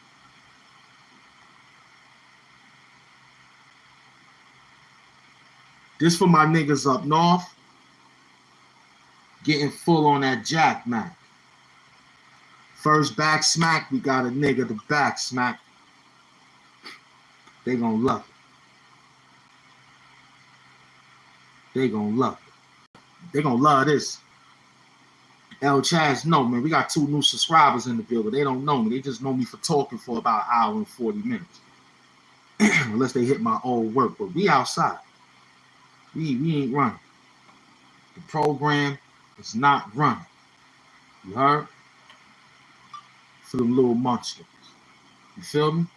This for my niggas up north, getting full on that Jack Mac. First back smack, we got a nigga to back smack. They gonna love it. They gonna love it. They gonna love this. L Chaz, no, man, we got 2 new subscribers in the building. They don't know me. They just know me for talking for about an hour and 40 minutes. Unless they hit my old work. But we outside. We ain't running. The program is not running. You heard? For them little monsters. You feel me?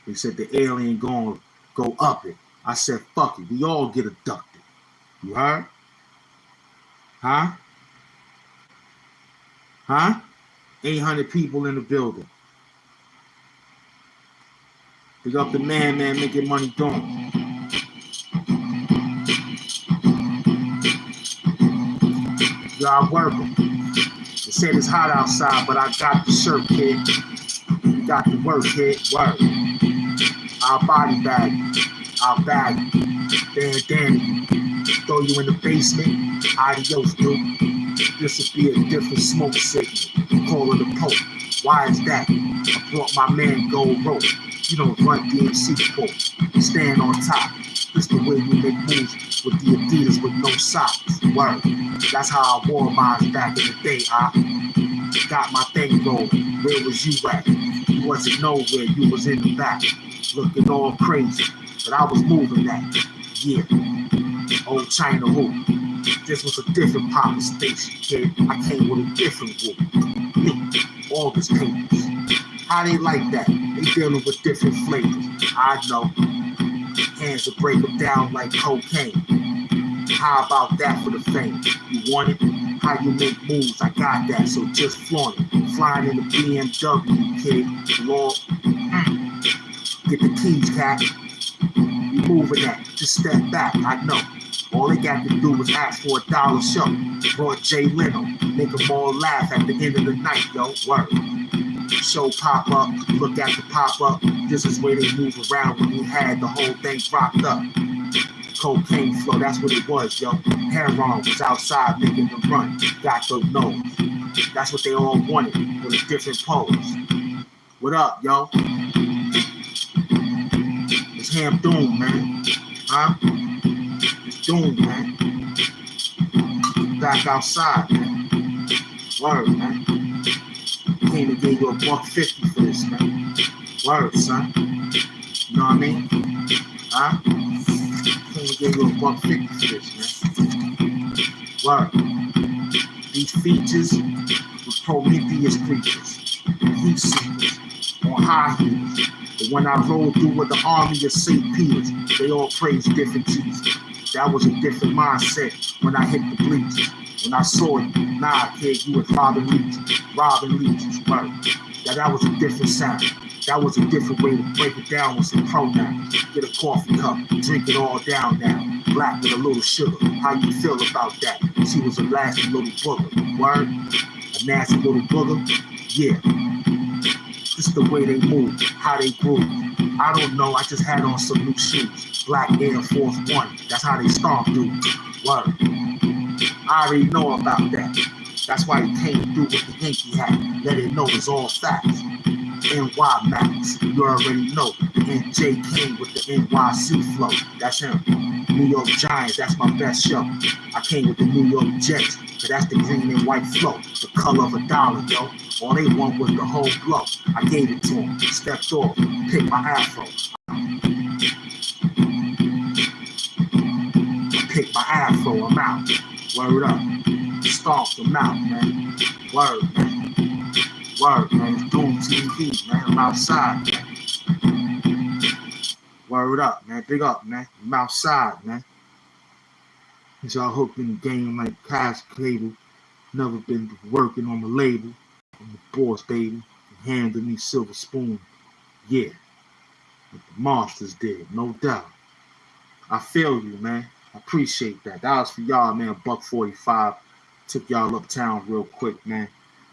They said the alien gonna go up it. I said, fuck it. We all get abducted. You heard? Huh? Huh? 800 people in the building. Big up the man making money doing. Y'all working. They said it's hot outside, but I got the shirt, kid. You got the work, kid. Work. I'll body bag you. I'll bag you. Danny. Throw you in the basement. Adios, dude. This will be a different smoke signal. Call it a poke. Why is that? I brought my man Gold Rope. You don't run DMC quote. Stand on top. This the way we make moves with the Adidas with no socks. Word. That's how I wore mine back in the day. I got my thing going. Where was you at? You wasn't nowhere. You was in the back. Looking all crazy. But I was moving that. Yeah. Old China Hoop. This was a different poppin' station, kid. I came with a different whoop. Me. August papers. How they like that? They dealing with different flavors. I know. Hands will break them down like cocaine. How about that for the fame? You want it? How you make moves? I got that, so just flaunt it. Flying in the BMW, kid. Lord. Get the keys, cat. You moving that. Just step back. I know. All they got to do was ask for $1 show. Brought Jay Leno. Make them all laugh at the end of the night, yo. Word. Show pop up, look at the pop up. This is where they move around when you had the whole thing propped up. Cocaine flow, that's what it was, yo. Heron was outside making them run. Got the nose. That's what they all wanted with a different pose. What up, yo? It's HAMP Doom, man. Huh? It's Doom, man. Back outside, man. Word, man. Came to give you $150 for this, man. Word, son. You know what I mean? Huh? Came to give you $150 for this, man. Word. These features was Prometheus creatures, heat seekers, on high heels. But when I rolled through with the army of St. Peter's, they all praised different Jesus. That was a different mindset when I hit the bleachers. When I saw you, nah, kid, you was robbing legions, word. That was a different sound. That was a different way to break it down with some pronouns. Get a coffee cup, drink it all down now. Black with a little sugar. How you feel about that? She was a nasty little booger, word. A nasty little booger, yeah. Just the way they move, how they groove. I don't know, I just had on some new shoes. Black Air Force One, that's how they stomp through. Word. I already know about that. That's why he came through with the Yankee hat. Let it know it's all facts. NY Max, you already know. The NJ came with the NYC flow. That's him. New York Giants, that's my best show. I came with the New York Jets, cause that's the green and white flow. The color of $1, yo. All they want was the whole blow. I gave it to them, stepped off, picked my afro. Picked my afro, I'm out. Word up. Stomp them out, man. Word, man. Word, man. It's Doom TV, man. I'm outside, man. Word up, man. Big up, man. I'm outside, man. Cause y'all hooked in the game like cash cable. Never been working on the label. I'm the boss, baby. Handed me silver spoon. Yeah. Like the monsters did, no doubt. I feel you, man. I appreciate that. That was for y'all, man. $1.45. Took y'all uptown real quick, man.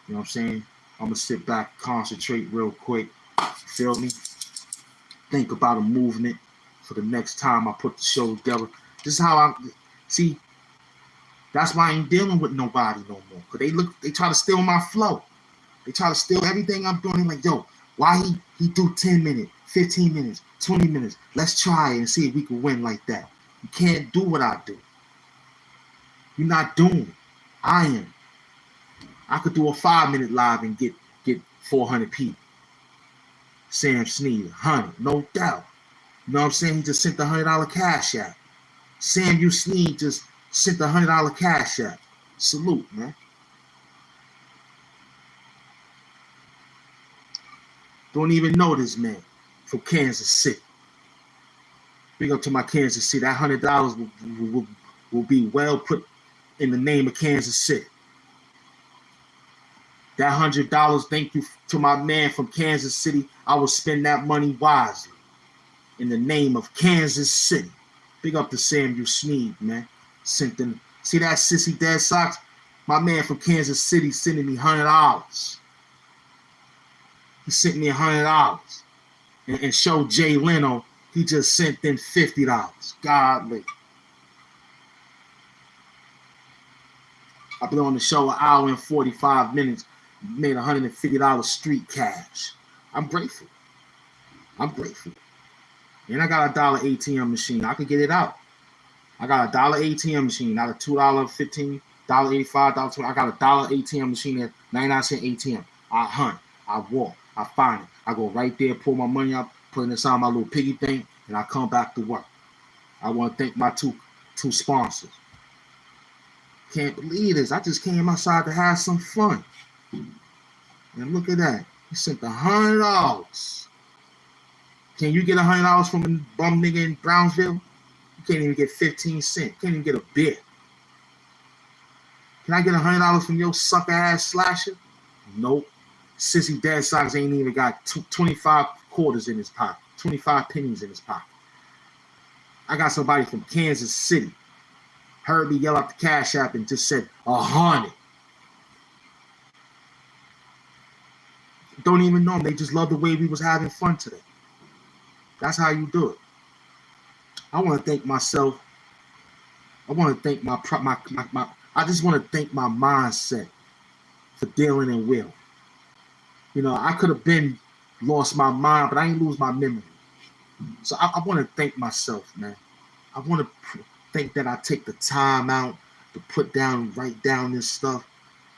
You know what I'm saying? I'm gonna sit back, concentrate real quick. You feel me? Think about a movement for the next time I put the show together. This is how I see. That's why I ain't dealing with nobody no more. Cause they try to steal my flow. They try to steal everything I'm doing. They're like, yo, why he do 10 minutes, 15 minutes, 20 minutes? Let's try it and see if we can win like that. You can't do what I do. You're not doing it. I am. I could do a 5-minute live and get 400 people. Sam Sneed, 100, no doubt. You know what I'm saying? He just sent the $100 cash app. Sam U Sneed just sent the $100 cash app. Salute, man. Don't even know this man from Kansas City. Big up to my Kansas City. That $100 will be well put in the name of Kansas City. That $100, thank you to my man from Kansas City. I will spend that money wisely in the name of Kansas City. Big up to Samuel Sneed, man. Sent them. See that sissy dead socks? My man from Kansas City sending me $100. He sent me $100. And showed Jay Leno, he just sent them $50. Godly. I've been on the show an hour and 45 minutes. Made $150 street cash. I'm grateful. I'm grateful. And I got a $1 ATM machine. I could get it out. I got a $1 ATM machine, not a $2.15, $1.85, $1.20. I got a $1 ATM machine at 99-cent ATM. I hunt. I walk. I find it. I go right there, pull my money up, put it inside my little piggy thing, and I come back to work. I want to thank my two sponsors. Can't believe this. I just came outside to have some fun. And look at that. He sent $100. Can you get $100 from a bum nigga in Brownsville? You can't even get 15 cents. Can't even get a beer. Can I get $100 from your sucker ass slasher? Nope. Sissy Dead Socks ain't even got 25 quarters in his pocket, 25 pennies in his pocket. I got somebody from Kansas City. Heard me yell out the Cash App and just said 100. Don't even know them. They just love the way we was having fun today. That's how you do it. I want to thank myself. I want to thank my I just want to thank my mindset for dealing in will. You know, I could have been lost my mind, but I ain't lose my memory. So I want to thank myself, man. I want to think that I take the time out to write down this stuff.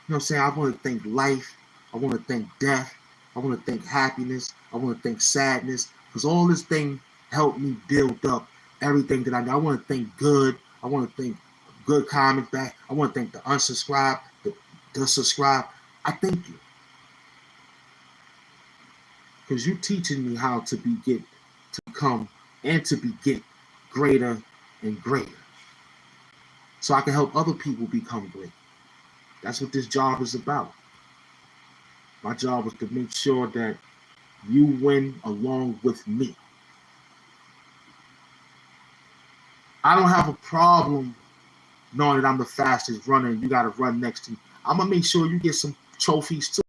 You know what I'm saying? I want to thank life. I want to thank death. I want to thank happiness. I want to thank sadness. Because all this thing helped me build up everything that I do. I want to thank good. I want to thank good comment back. I want to thank the unsubscribe, the subscribe. I thank you. Because you teaching me how to become and to get greater and greater. So I can help other people become great. That's what this job is about. My job was to make sure that you win along with me. I don't have a problem knowing that I'm the fastest runner and you got to run next to me. I'm going to make sure you get some trophies too.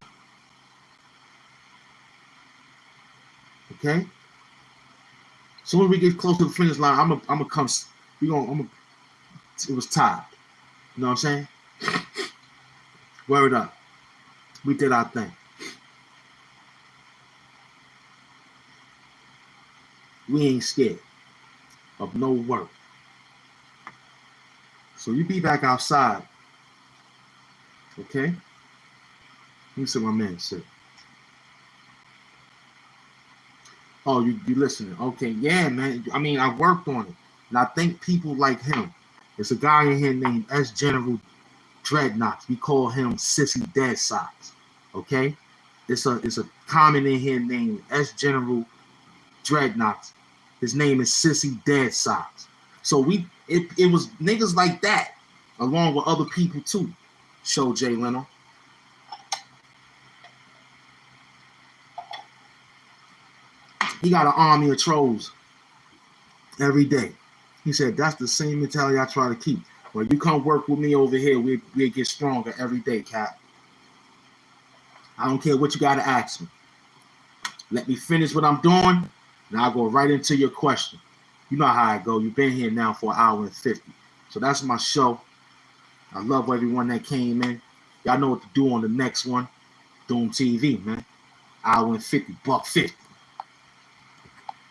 Okay? So when we get close to the finish line, I'm gonna come. It was tied. You know what I'm saying? Word up. We did our thing. We ain't scared of no work. So you be back outside. Okay? Let me see what my man said. Oh, you listening? Okay, yeah, man. I mean, I worked on it, and I think people like him. There's a guy in here named S. General Dreadnoughts. We call him Sissy Dead Socks. Okay, it's a comment in here named S. General Dreadnoughts. His name is Sissy Dead Socks. So it was niggas like that, along with other people too. Show Jay Leno. He got an army of trolls every day. He said, that's the same mentality I try to keep. When you come work with me over here, we'll get stronger every day, Cap. I don't care what you got to ask me. Let me finish what I'm doing, and I'll go right into your question. You know how I go. You've been here now for 1 hour and 50. So that's my show. I love everyone that came in. Y'all know what to do on the next one. Doom TV, man. 1 hour and 50, $1.50.